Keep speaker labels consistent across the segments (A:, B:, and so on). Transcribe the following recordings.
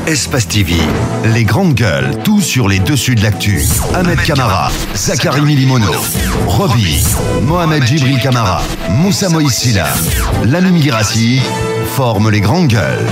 A: Espace TV, les grandes gueules, tout sur les dessus de l'actu. Ahmed Camara, Zachary Milimono, Roby, Mohamed Djibril Camara, Moussa Moïse Silla, Lamine Girassi forment les grandes gueules.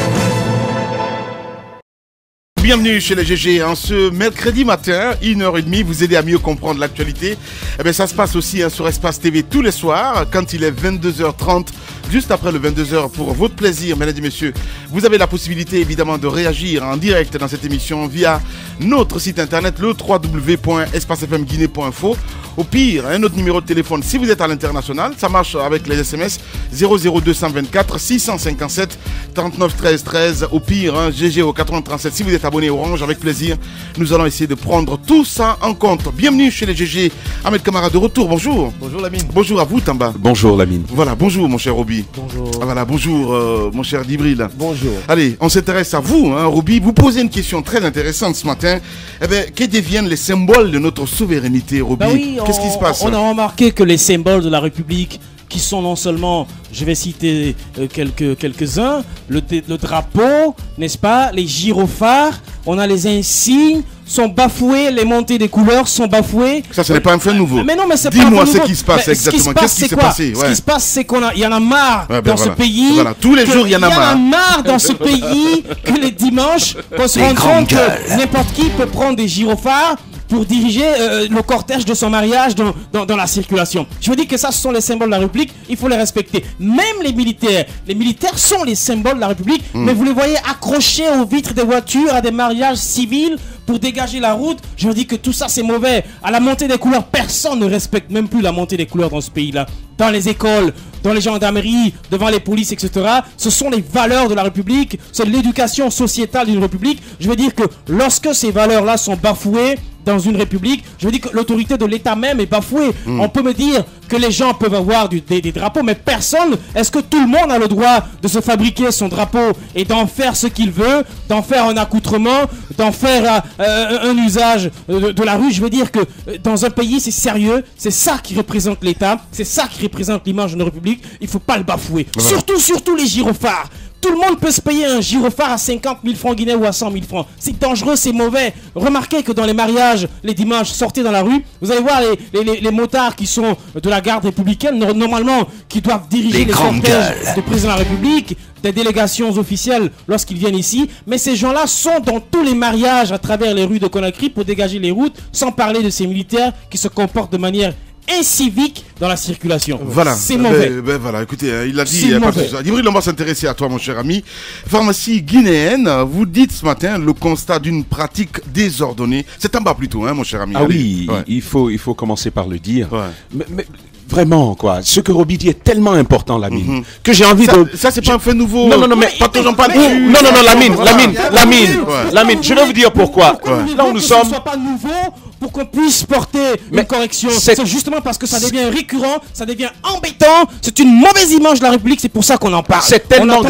B: Bienvenue chez les GG. En ce mercredi matin, 1h30, vous aider à mieux comprendre l'actualité. Eh bien, ça se passe aussi sur Espace TV tous les soirs, quand il est 22h30, juste après le 22h, pour votre plaisir, mesdames et messieurs. Vous avez la possibilité, évidemment, de réagir en direct dans cette émission via notre site internet, le www.espacefmguinée.info. Au pire, un autre numéro de téléphone, si vous êtes à l'international, ça marche avec les SMS, 00224 657 39 13 13. Au pire, GG au 8037. Si vous êtes abonné Orange, avec plaisir, nous allons essayer de prendre tout ça en compte. Bienvenue chez les GG. Ahmed Camara de retour, bonjour.
C: Bonjour Lamine.
B: Bonjour à vous, Tamba.
D: Bonjour Lamine.
B: Voilà, bonjour mon cher Roby.
C: Bonjour.
B: Voilà, bonjour mon cher Djibril.
C: Bonjour.
B: Allez, on s'intéresse à vous, Roby. Vous posez une question très intéressante ce matin. Eh bien, que deviennent les symboles de notre souveraineté, Roby?
C: Oui,
B: qu'est-ce qui se passe?
C: On a remarqué que les symboles de la République, qui sont non seulement, je vais citer quelques-uns, le drapeau, n'est-ce pas, les gyrophares, on a les insignes, sont bafoués, les montées des couleurs sont bafouées.
B: Ça, ce n'est pas un fait nouveau.
C: Mais non, mais c'est pas
B: Dis-moi
C: un fait
B: ce
C: nouveau.
B: qui se passe exactement. Qu'est-ce qui s'est passé?
C: Ce qui se passe, c'est qu'il y en a marre dans ce pays.
B: Voilà, tous les jours, il y en a marre.
C: Il y en a marre dans ce pays que les dimanches, qu'on se rende compte que n'importe qui peut prendre des gyrophares pour diriger le cortège de son mariage dans la circulation. Je veux dire que ça, ce sont les symboles de la République, il faut les respecter. Même les militaires sont les symboles de la République, mais vous les voyez accrochés aux vitres des voitures à des mariages civils pour dégager la route. Je veux dire que tout ça, c'est mauvais. À la montée des couleurs, personne ne respecte même plus la montée des couleurs dans ce pays-là. Dans les écoles, dans les gendarmeries, devant les polices, etc. Ce sont les valeurs de la République, c'est l'éducation sociétale d'une République. Je veux dire que lorsque ces valeurs-là sont bafouées dans une République, je veux dire que l'autorité de l'État même est bafouée. On peut me dire que les gens peuvent avoir des drapeaux, mais personne, est-ce que tout le monde a le droit de se fabriquer son drapeau et d'en faire ce qu'il veut, d'en faire un accoutrement, d'en faire un usage de la rue? Je veux dire que dans un pays, c'est sérieux, c'est ça qui représente l'État, c'est ça qui représente l'image de notre République, il ne faut pas le bafouer. Voilà. Surtout les gyrophares. Tout le monde peut se payer un gyrophare à 50 000 francs guinéens ou à 100 000 francs. C'est dangereux, c'est mauvais. Remarquez que dans les mariages, les dimanches, sortez dans la rue, vous allez voir les motards qui sont de la garde républicaine, normalement, qui doivent diriger les cortèges du président de la République, des délégations officielles lorsqu'ils viennent ici. Mais ces gens-là sont dans tous les mariages à travers les rues de Conakry pour dégager les routes, sans parler de ces militaires qui se comportent de manière incivique dans la circulation.
B: Voilà.
C: C'est mauvais.
B: Voilà, écoutez, il a dit, Djibril, on va s'intéresser à toi, mon cher ami. Pharmacie guinéenne, vous dites ce matin le constat d'une pratique désordonnée. C'est en bas plutôt, mon cher ami.
D: Ah oui, il faut commencer par le dire. Mais vraiment, quoi. Ce que Roby dit est tellement important, Lamine, que j'ai envie de...
B: Ça, c'est pas un fait nouveau.
D: Non, mais pas toujours pas... Non, Lamine, je vais vous dire pourquoi. Là où nous sommes...
C: Que ce soit pas nouveau pour qu'on puisse porter une correction. C'est justement parce que ça devient récurrent, ça devient embêtant, c'est une mauvaise image de la République, c'est pour ça qu'on en parle.
D: C'est tellement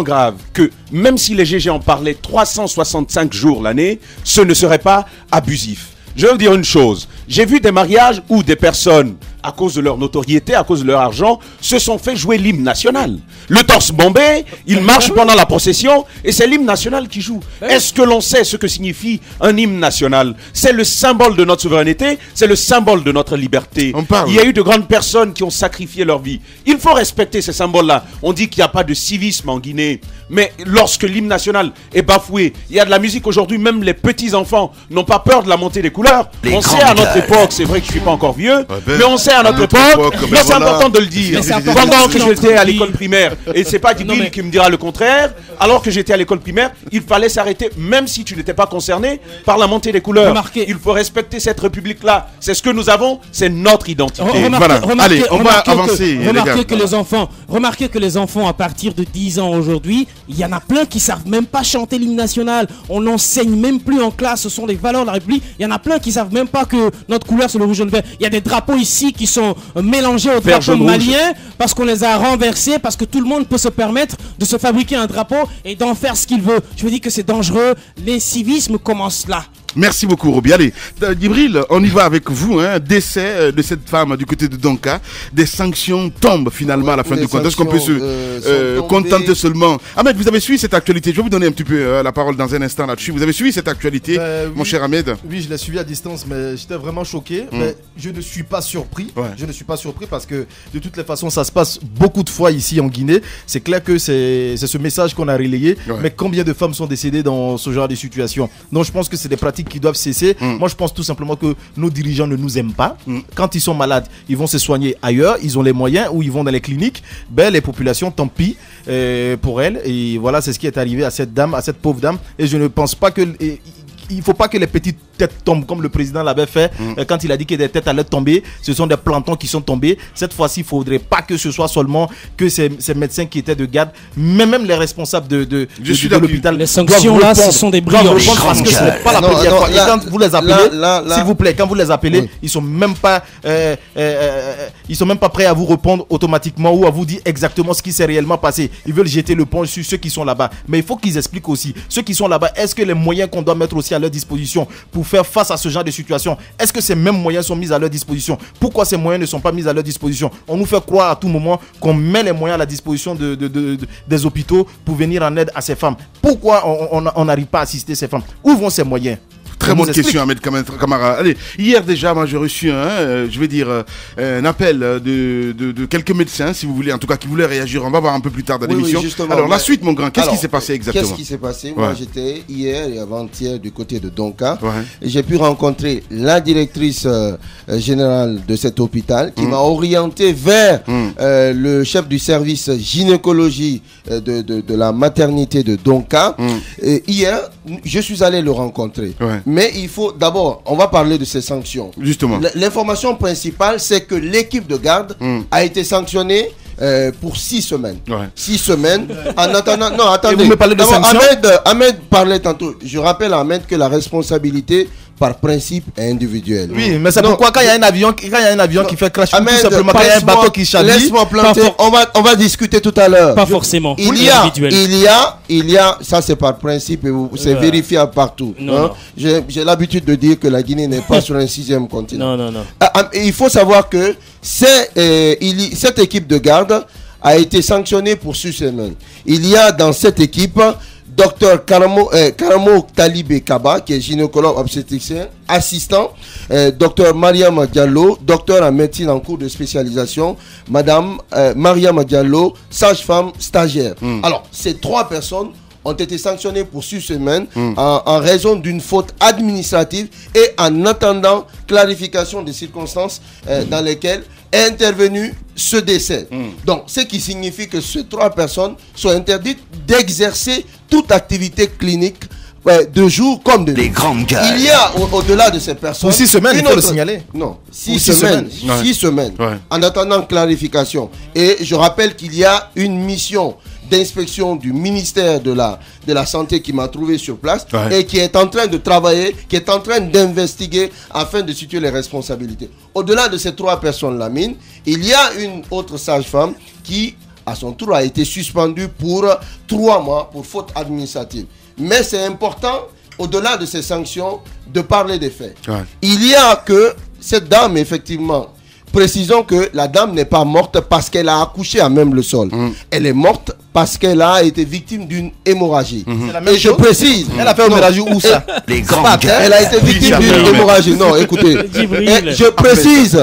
D: grave que même si les GG en parlaient 365 jours l'année, ce ne serait pas abusif. Je vais vous dire une chose, j'ai vu des mariages où des personnes, à cause de leur notoriété, à cause de leur argent, se sont fait jouer l'hymne national. Le torse bombé, ils marchent pendant la procession et c'est l'hymne national qui joue. Est-ce que l'on sait ce que signifie un hymne national? C'est le symbole de notre souveraineté, c'est le symbole de notre liberté. Il y a eu de grandes personnes qui ont sacrifié leur vie. Il faut respecter ces symboles-là. On dit qu'il n'y a pas de civisme en Guinée, mais lorsque l'hymne national est bafoué, il y a de la musique aujourd'hui, même les petits-enfants n'ont pas peur de la montée des couleurs. On sait à notre époque, c'est vrai que je ne suis pas encore vieux, mais on sait à notre époque, mais c'est important de le dire. Pendant que j'étais à l'école primaire, et c'est pas Djibril qui me dira le contraire, alors que j'étais à l'école primaire, il fallait s'arrêter, même si tu n'étais pas concerné par la montée des couleurs. Il faut respecter cette République-là. C'est ce que nous avons, c'est notre identité.
B: Allez, on va avancer.
C: Remarquez que les enfants, à partir de 10 ans aujourd'hui, il y en a plein qui savent même pas chanter l'hymne national. On n'enseigne même plus en classe, ce sont les valeurs de la République. Il y en a plein qui savent même pas que notre couleur c'est le rouge et le vert. Il y a des drapeaux ici qui sont mélangés aux drapeaux maliens parce qu'on les a renversés, parce que tout le monde peut se permettre de se fabriquer un drapeau et d'en faire ce qu'il veut. Je veux dire que c'est dangereux. L'incivisme commence là.
B: Merci beaucoup, Roby. Allez, Djibril, on y va avec vous. Décès de cette femme du côté de Donka. Des sanctions tombent finalement à la fin du compte. Est-ce qu'on peut se contenter seulement? Ahmed, vous avez suivi cette actualité? Je vais vous donner un petit peu la parole dans un instant là-dessus. Vous avez suivi cette actualité, mon cher Ahmed?
E: Oui, je l'ai suivi à distance, mais j'étais vraiment choqué. Mais je ne suis pas surpris. Je ne suis pas surpris parce que de toutes les façons, ça se passe beaucoup de fois ici en Guinée. C'est clair que c'est ce message qu'on a relayé. Mais combien de femmes sont décédées dans ce genre de situation? Donc je pense que c'est des pratiques qui doivent cesser. Moi je pense tout simplement que nos dirigeants ne nous aiment pas. Quand ils sont malades, ils vont se soigner ailleurs, ils ont les moyens, ou ils vont dans les cliniques. Les populations, tant pis pour elles. Et voilà, c'est ce qui est arrivé à cette dame, à cette pauvre dame. Et je ne pense pas que... il ne faut pas que les petites têtes tombent comme le président l'avait fait quand il a dit que des têtes allaient tomber. Ce sont des plantons qui sont tombés. Cette fois-ci, il ne faudrait pas que ce soit seulement que ces médecins qui étaient de garde, mais même les responsables de l'hôpital.
C: Les sanctions là, ce sont des brillants.
E: Parce que ce n'est pas la première fois. Et quand vous les appelez, s'il vous plaît, quand vous les appelez, ils ne sont même pas prêts à vous répondre automatiquement ou à vous dire exactement ce qui s'est réellement passé. Ils veulent jeter le pont sur ceux qui sont là-bas. Mais il faut qu'ils expliquent aussi. Ceux qui sont là-bas, est-ce que les moyens qu'on doit mettre aussi à leur disposition pour faire face à ce genre de situation, est-ce que ces mêmes moyens sont mis à leur disposition? Pourquoi ces moyens ne sont pas mis à leur disposition? On nous fait croire à tout moment qu'on met les moyens à la disposition des hôpitaux pour venir en aide à ces femmes. Pourquoi on n'arrive pas à assister ces femmes? Où vont ces moyens?
B: Très bonne question, Ahmed Camara. Allez, hier déjà, moi j'ai reçu un appel de quelques médecins, si vous voulez, en tout cas, qui voulaient réagir. On va voir un peu plus tard dans l'émission. Alors, la suite, mon grand, qu'est-ce qui s'est passé exactement?
F: Qu'est-ce qui s'est passé? Moi, j'étais hier et avant-hier du côté de Donka. Et j'ai pu rencontrer la directrice générale de cet hôpital qui m'a orienté vers le chef du service gynécologie de la maternité de Donka. Et hier, je suis allé le rencontrer. Mais il faut d'abord, on va parler de ces sanctions.
B: Justement.
F: L'information principale, c'est que l'équipe de garde a été sanctionnée pour 6 semaines. 6 semaines. En attendant, non, attendez.
E: Et vous me parlez de sanctions?
F: Ahmed parlait tantôt. Je rappelle à Ahmed que la responsabilité, par principe, est individuelle.
E: Oui, mais c'est pourquoi quand il y a un avion, qui fait crash, tout simplement, quand il y a un bateau qui chavire.
F: Laisse-moi planter. On va discuter tout à l'heure.
C: Pas forcément.
F: Il y a, ça c'est par principe et c'est vérifiable partout. J'ai l'habitude de dire que la Guinée n'est pas sur un 6e continent.
C: Non.
F: Il faut savoir que cette équipe de garde a été sanctionnée pour 6 semaines. Il y a dans cette équipe Dr Karamo Talibé Kaba, qui est gynécologue obstétricien, assistant, Dr Mariam Diallo, docteur en médecine en cours de spécialisation, Madame Mariam Diallo, sage-femme stagiaire. Alors, ces 3 personnes ont été sanctionnées pour 6 semaines en raison d'une faute administrative et en attendant clarification des circonstances dans lesquelles est intervenu ce décès. Donc, ce qui signifie que ces 3 personnes sont interdites d'exercer toute activité clinique de jour comme de nuit.
A: Les grandes gueules.
F: Il y a au-delà de ces personnes...
E: Pour 6 semaines, il faut le signaler.
F: Non, 6 semaines. 6 semaines. En attendant clarification. Et je rappelle qu'il y a une mission d'inspection du ministère de la Santé qui m'a trouvé sur place et qui est en train de travailler, qui est en train d'investiguer afin de situer les responsabilités. Au-delà de ces 3 personnes-là, il y a une autre sage-femme qui, à son tour, a été suspendue pour 3 mois pour faute administrative. Mais c'est important, au-delà de ces sanctions, de parler des faits. Il y a que cette dame, effectivement, précisons que la dame n'est pas morte parce qu'elle a accouché à même le sol. Elle est morte parce qu'elle a été victime d'une hémorragie. Et je précise...
E: Elle a fait une hémorragie où ça?
A: Les grandes gueules.
F: Elle a été victime d'une hémorragie. Non, écoutez. Je précise.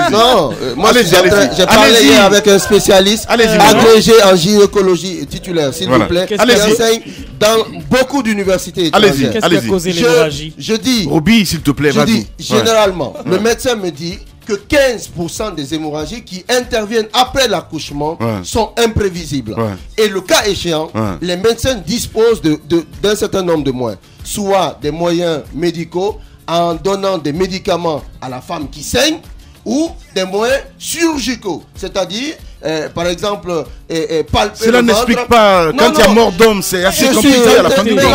F: Non, moi j'ai parlé hier avec un spécialiste agrégé en gynécologie titulaire, s'il vous plaît. Qui enseigne dans beaucoup d'universités étrangères.
C: Qu'est-ce qui a causé l'hémorragie?
F: Je dis...
B: Roby, s'il te plaît, vas-y.
F: Généralement, le médecin me dit que 15% des hémorragies qui interviennent après l'accouchement sont imprévisibles. Et le cas échéant, les médecins disposent d'un certain nombre de moyens. Soit des moyens médicaux en donnant des médicaments à la femme qui saigne, ou des moyens chirurgicaux. C'est-à-dire, par exemple, palper.
B: Cela n'explique pas. Quand il y a mort d'homme, c'est assez compliqué à la fin du
F: jour.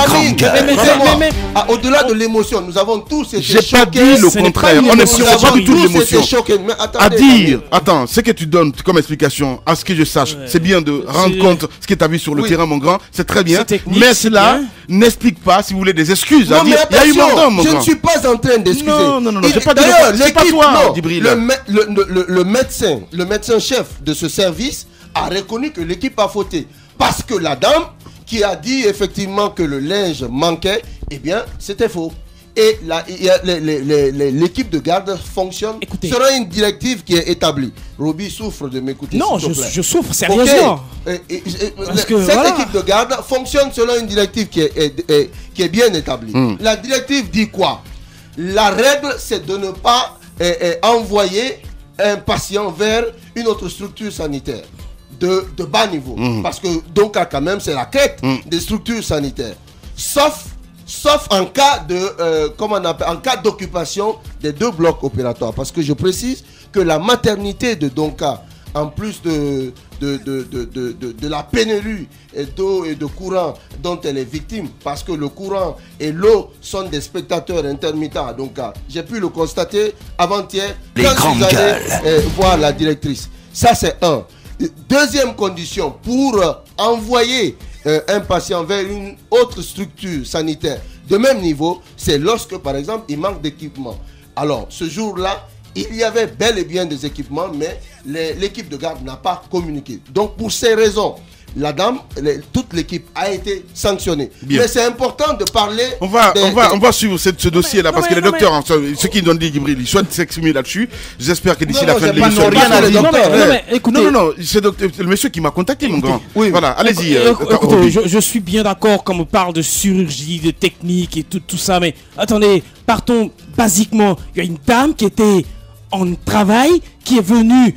F: Au-delà de l'émotion, nous avons tous été choqués.
B: J'ai pas dit le contraire. On n'est pas du tout l'émotion. À dire, attends, ce que tu donnes comme explication, à ce que je sache, c'est bien de rendre compte ce que tu as vu sur le terrain, mon grand. C'est très bien. Mais cela n'explique pas, si vous voulez, des excuses. À dire, il y a eu mort d'homme, mon grand.
F: Je ne suis pas en train d'excuser.
B: Non, d'ailleurs, c'est pas toi, Djibril.
F: Le médecin-chef de ce service a reconnu que l'équipe a fauté. Parce que la dame qui a dit effectivement que le linge manquait, eh bien, c'était faux. Et l'équipe de garde fonctionne. Écoutez, sera une directive qui est établie. Roby souffre de m'écouter.
C: Non, je souffre sérieusement.
F: Cette équipe de garde fonctionne selon une directive qui est bien établie. La directive dit quoi? La règle, c'est de ne pas envoyer un patient vers une autre structure sanitaire de bas niveau. Parce que donc quand même c'est la quête des structures sanitaires. Sauf en cas de en cas d'occupation des 2 blocs opératoires. Parce que je précise que la maternité de Donka, en plus de la pénurie d'eau et de courant dont elle est victime, parce que le courant et l'eau sont des spectateurs intermittents à Donka. J'ai pu le constater avant-hier quand vous allez voir la directrice. Ça, c'est un. Deuxième condition, pour envoyer un patient vers une autre structure sanitaire de même niveau, c'est lorsque, par exemple, il manque d'équipement. Alors, ce jour-là, il y avait bel et bien des équipements, mais l'équipe de garde n'a pas communiqué. Donc, pour ces raisons, la dame, toute l'équipe a été sanctionnée. Bien. Mais c'est important de parler. On
B: va suivre ce dossier-là parce que les docteurs, ce qu'ils ont dit, Djibril, ils souhaitent s'exprimer là-dessus. J'espère que d'ici la fin de l'émission. Non, c'est le monsieur qui m'a contacté, mon grand. Oui, voilà, allez-y.
C: Écoutez, je suis bien d'accord quand on parle de chirurgie, de technique et tout ça, mais attendez, partons basiquement. Il y a une dame qui était en travail, qui est venue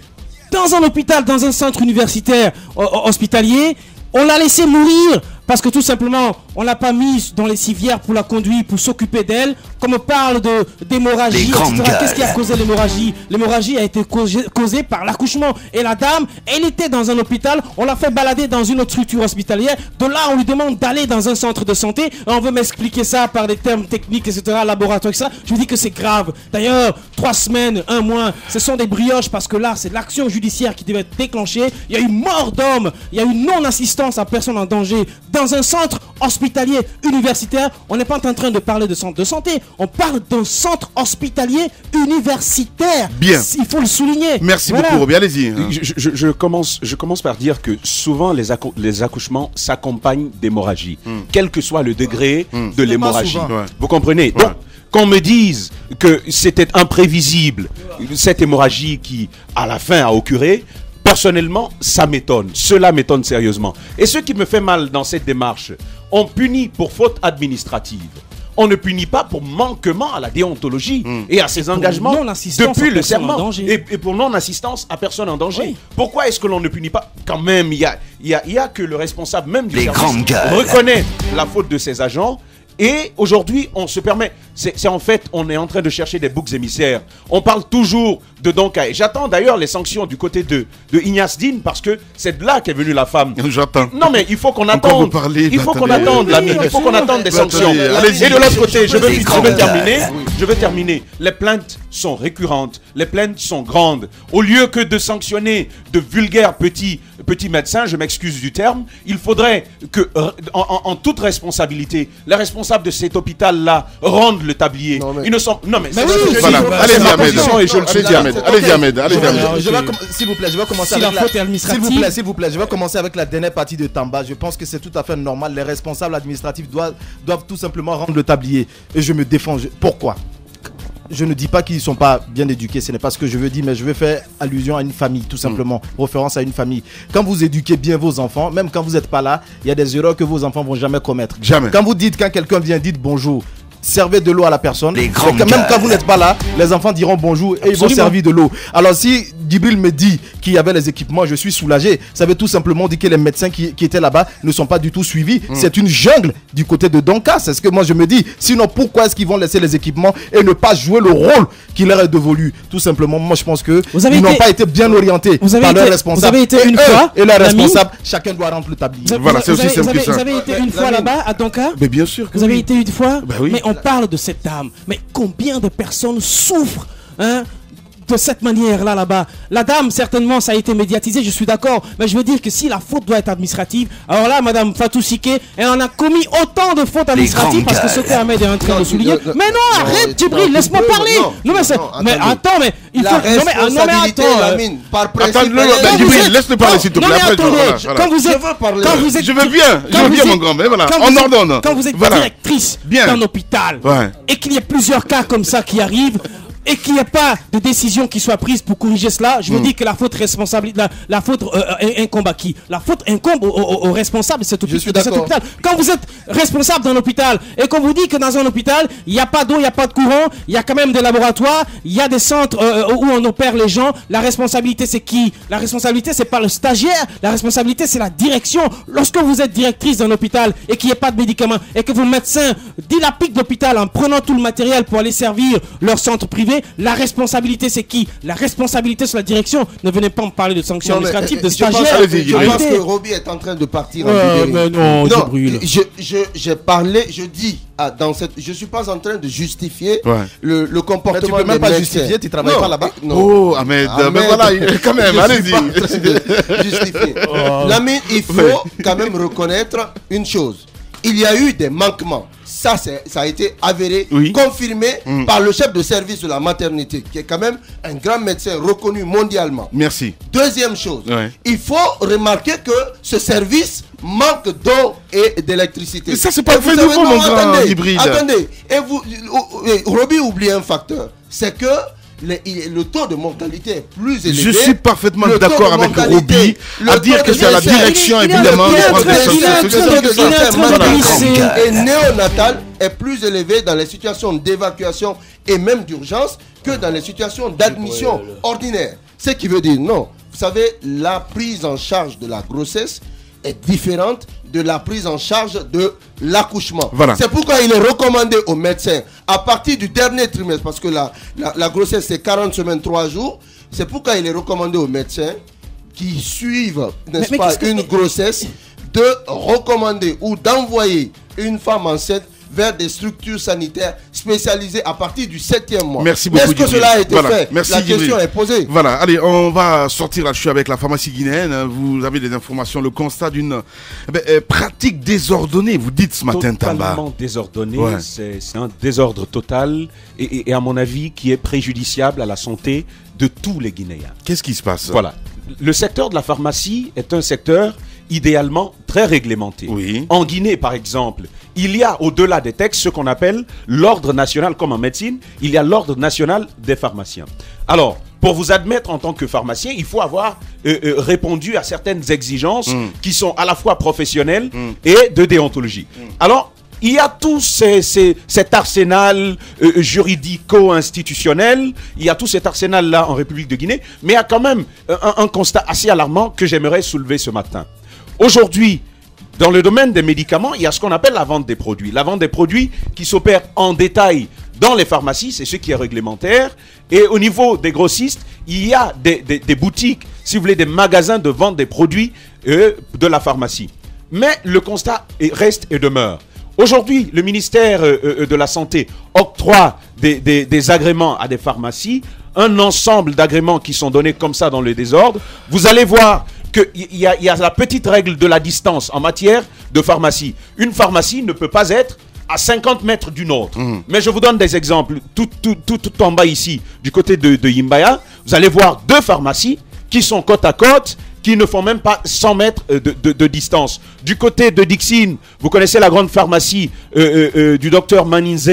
C: dans un hôpital, dans un centre universitaire hospitalier. On l'a laissé mourir parce que tout simplement, on l'a pas mise dans les civières pour la conduire, pour s'occuper d'elle. Comme on parle d'hémorragie, etc. Qu'est-ce qui a causé l'hémorragie? L'hémorragie a été causée par l'accouchement. Et la dame, elle était dans un hôpital, on l'a fait balader dans une autre structure hospitalière. De là, on lui demande d'aller dans un centre de santé. On veut m'expliquer ça par des termes techniques, etc., laboratoire, etc. Je vous dis que c'est grave. D'ailleurs, 3 semaines, 1 mois, ce sont des brioches parce que là, c'est l'action judiciaire qui devait être déclenchée. Il y a eu mort d'homme, il y a eu non-assistance à personne en danger dans un centre hospitalier universitaire. On n'est pas en train de parler de centre de santé, on parle d'un centre hospitalier universitaire.
B: Bien.
C: Il faut le souligner.
B: Merci beaucoup, Roby. Allez-y.
D: Je commence par dire que souvent les accouchements s'accompagnent d'hémorragie, quel que soit le degré de l'hémorragie. Vous comprenez? Donc, qu'on me dise que c'était imprévisible, cette hémorragie qui, à la fin, a occurré, personnellement, ça m'étonne. Cela m'étonne sérieusement. Et ce qui me fait mal dans cette démarche, on punit pour faute administrative. On ne punit pas pour manquement à la déontologie et à ses engagements depuis le serment. Et pour non-assistance à personne en danger. Oui. Pourquoi est-ce que l'on ne punit pas? Quand même, il y a que le responsable même du service reconnaît la faute de ses agents. Et aujourd'hui, on se permet, c'est en fait, on est en train de chercher des boucs émissaires. On parle toujours de Donka. J'attends d'ailleurs les sanctions du côté de Ignace Dine parce que c'est de là qu'est venue la femme.
B: J'attends.
D: Non mais il faut qu'on attende. Il faut qu'on attende, l'ami. Il faut qu'on attende des sanctions. Et de l'autre côté, je veux terminer. Les plaintes sont récurrentes. Les plaintes sont grandes. Au lieu que de sanctionner de vulgaires petits médecins, je m'excuse du terme, il faudrait que, en toute responsabilité, les responsables de cet hôpital-là rendent le tablier. Ils ne sont... Non mais c'est ce que je dis.
B: Allez-y, Ahmed. Et je le dis, Ahmed. Allez-y, Ahmed.
E: S'il vous plaît, je vais commencer s'il vous plaît, je vais commencer avec la dernière partie de Tamba. Je pense que c'est tout à fait normal. Les responsables administratifs doivent tout simplement rendre le tablier. Et je me défends. Pourquoi? Je ne dis pas qu'ils ne sont pas bien éduqués, ce n'est pas ce que je veux dire, mais je veux faire allusion à une famille, tout simplement, référence à une famille. Quand vous éduquez bien vos enfants, même quand vous n'êtes pas là, il y a des erreurs que vos enfants ne vont jamais commettre.
B: Jamais.
E: Quand vous dites, quand quelqu'un vient, dites bonjour. servez de l'eau à la personne.
A: Les grandes
E: Même
A: gueules.
E: quand vous n'êtes pas là, les enfants diront bonjour et ils vont servir de l'eau. Alors si Djibril me dit qu'il y avait les équipements, je suis soulagé. Ça veut tout simplement dire que les médecins qui étaient là-bas ne sont pas du tout suivis. C'est une jungle du côté de Donka. C'est ce que moi je me dis. Sinon, pourquoi est-ce qu'ils vont laisser les équipements et ne pas jouer le rôle qui leur est dévolu? Tout simplement, moi je pense que ils n'ont pas été bien orientés par leurs responsables.
C: Vous avez été une fois
E: et leurs responsables, chacun doit rentrer le tablier.
B: Voilà, c'est aussi simple que ça.
C: Vous avez été une fois là-bas à Donka?
B: Mais bien sûr que
C: Vous avez
B: oui.
C: été une fois?
B: Ben oui.
C: Mais on parle de cette dame. Mais combien de personnes souffrent, hein, de cette manière-là, là-bas? La dame, certainement, ça a été médiatisé, je suis d'accord. Mais je veux dire que si la faute doit être administrative, alors là, Madame Fatou Siké, elle en a commis autant de fautes administratives parce que ce que Ahmed est en train de souligner. Mais non, arrête, Djibril, laisse-moi parler. Non, mais attends, mais il faut. Non, mais attends.
F: Lamine, par principe.
B: Attends, Djibril, laisse-le parler s'il te plaît.
C: Non, mais
B: Après,
C: attendez,
B: voilà.
C: quand vous êtes.
B: Je veux bien, mon grand, mais voilà, on ordonne.
C: Quand vous êtes
B: Voilà.
C: directrice
B: Bien.
C: d'un hôpital
B: Ouais.
C: et qu'il y a plusieurs cas comme ça qui arrivent et qu'il n'y a pas de décision qui soit prise pour corriger cela, je veux dire que la faute la faute incombe à qui? La faute incombe aux responsables de cet hôpital. Quand vous êtes responsable d'un hôpital et qu'on vous dit que dans un hôpital, il n'y a pas d'eau, il n'y a pas de courant, il y a quand même des laboratoires, il y a des centres où on opère les gens, la responsabilité c'est qui? La responsabilité c'est pas le stagiaire, la responsabilité c'est la direction. Lorsque vous êtes directrice d'un hôpital et qu'il n'y a pas de médicaments et que vos médecins dilapident l'hôpital en prenant tout le matériel pour aller servir leur centre privé, la responsabilité c'est qui? La responsabilité sur la direction. Ne venez pas me parler de sanctions administratives, de stagiaires.
F: Je pense que Roby est en train de partir en
C: mais non,
F: j'ai parlé, je dis, je suis pas en train de justifier le comportement.
E: Mais tu peux même pas justifier, tu travailles pas là-bas.
B: Oh, Ahmed, mais voilà, quand même, allez-y.
F: Justifier. Lamine, il faut quand même reconnaître une chose. Il y a eu des manquements. Ça a été avéré, confirmé par le chef de service de la maternité, qui est quand même un grand médecin reconnu mondialement.
B: Merci.
F: Deuxième chose, il faut remarquer que ce service manque d'eau et d'électricité.
B: Mais ça, c'est pas fait nouveau, mon grand Djibril.
F: Attendez, et Roby oublie un facteur, c'est que le taux de mortalité est plus élevé.
B: Je suis parfaitement d'accord avec Roby à dire que c'est à la direction, évidemment, de prendre des solutions.
F: Et néonatal est plus élevé dans les situations d'évacuation et même d'urgence que dans les situations d'admission ordinaire. Ce qui veut dire, non, vous savez, la prise en charge de la grossesse est différente de la prise en charge de l'accouchement. Voilà. C'est pourquoi il est recommandé aux médecins, à partir du dernier trimestre, parce que la grossesse c'est 40 semaines, 3 jours, c'est pourquoi il est recommandé aux médecins qui suivent, n'est-ce pas, une grossesse, de recommander ou d'envoyer une femme enceinte vers des structures sanitaires spécialisées à partir du 7e mois.
B: Merci beaucoup.
F: Est-ce que cela a été fait?
B: Merci,
F: la question est posée.
B: Voilà, allez, on va sortir là-dessus avec la pharmacie guinéenne. Vous avez des informations, le constat d'une pratique désordonnée, vous dites ce matin, Tamba.
D: Totalement désordonné, c'est un désordre total et à mon avis qui est préjudiciable à la santé de tous les Guinéens.
B: Qu'est-ce qui se passe?
D: Voilà. Le secteur de la pharmacie est un secteur idéalement très réglementé.
B: Oui.
D: En Guinée, par exemple, il y a au-delà des textes ce qu'on appelle l'ordre national, comme en médecine, il y a l'ordre national des pharmaciens. Alors, pour vous admettre en tant que pharmacien, il faut avoir répondu à certaines exigences qui sont à la fois professionnelles et de déontologie. Alors, il y a tout cet arsenal juridico-institutionnel, il y a tout cet arsenal-là en République de Guinée, mais il y a quand même un constat assez alarmant que j'aimerais soulever ce matin. Aujourd'hui, dans le domaine des médicaments, il y a ce qu'on appelle la vente des produits. La vente des produits qui s'opère en détail dans les pharmacies, c'est ce qui est réglementaire. Et au niveau des grossistes, il y a des boutiques, si vous voulez, des magasins de vente des produits de la pharmacie. Mais le constat reste et demeure. Aujourd'hui, le ministère de la Santé octroie des agréments à des pharmacies, un ensemble d'agréments qui sont donnés comme ça dans le désordre. Vous allez voir qu'il y a la petite règle de la distance en matière de pharmacie. Une pharmacie ne peut pas être à 50 mètres d'une autre. Mais je vous donne des exemples. Tout en bas ici, du côté de Yimbaya, vous allez voir 2 pharmacies qui sont côte à côte, qui ne font même pas 100 mètres de distance. Du côté de Dixine, vous connaissez la grande pharmacie du docteur Maninze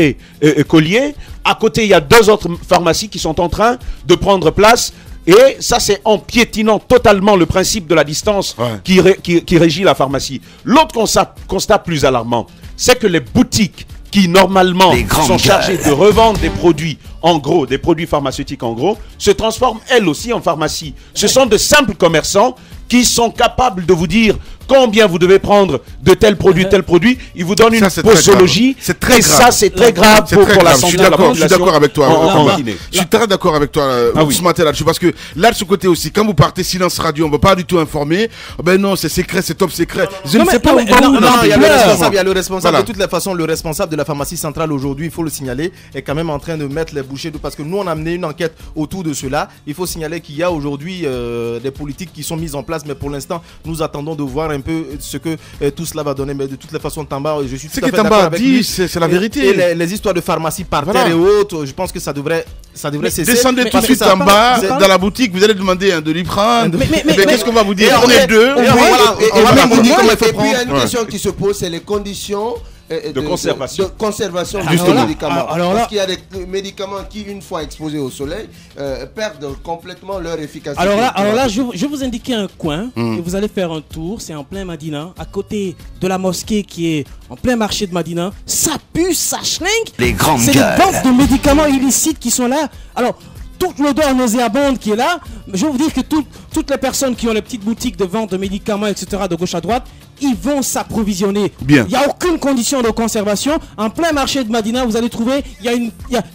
D: Collier. À côté, il y a 2 autres pharmacies qui sont en train de prendre place. Et ça, c'est en piétinant totalement le principe de la distance qui régit la pharmacie. L'autre constat plus alarmant, c'est que les boutiques qui normalement sont chargées de revendre des produits en gros, des produits pharmaceutiques en gros, se transforment elles aussi en pharmacie. Ce sont de simples commerçants qui sont capables de vous dire combien vous devez prendre de tel produit, tel produit. Ils vous donnent une posologie.
B: C'est très grave.
D: Ça, c'est très grave pour la santé de la population.
B: Je suis d'accord avec toi. Je suis très d'accord avec toi ce matin là-dessus. Parce que là, de ce côté aussi, quand vous partez silence radio, on ne va pas du tout informer. Ben non, c'est secret, c'est top secret. Je ne sais pas où
E: il y a le responsable. De toutes les façons, le responsable de la pharmacie centrale aujourd'hui, il faut le signaler, est quand même en train de mettre les bouchées parce que nous, on a mené une enquête autour de cela. Il faut signaler qu'il y a aujourd'hui des politiques qui sont mises en place, mais pour l'instant, nous attendons de voir un peu ce que tout cela va donner. Mais de toutes les façons, Tamba, je suis tout à fait d'accord avec lui.
B: C'est la vérité.
E: Et les histoires de pharmacie par terre et autres, je pense que ça devrait cesser.
B: Descendez tout de suite en bas, dans la boutique, vous allez demander de lui prendre. Mais qu'est-ce qu'on va vous dire? On est deux.
F: Et puis il y a une question qui se pose, c'est les conditions de conservation du médicament. Parce qu'il y a des médicaments qui, une fois exposés au soleil, perdent complètement leur efficacité.
C: Alors là, je vais vous indiquer un coin et vous allez faire un tour. C'est en plein Madina, à côté de la mosquée qui est en plein marché de Madina. Ça pue, ça schlingue.
A: Les grandes gueules.
C: C'est des banques de médicaments illicites qui sont là. Alors, toute l'odeur nauséabonde qui est là, je vais vous dire que toutes les personnes qui ont les petites boutiques de vente de médicaments, etc., de gauche à droite, ils vont s'approvisionner.
B: Bien.
C: Il n'y a aucune condition de conservation. En plein marché de Madina, vous allez trouver, il y a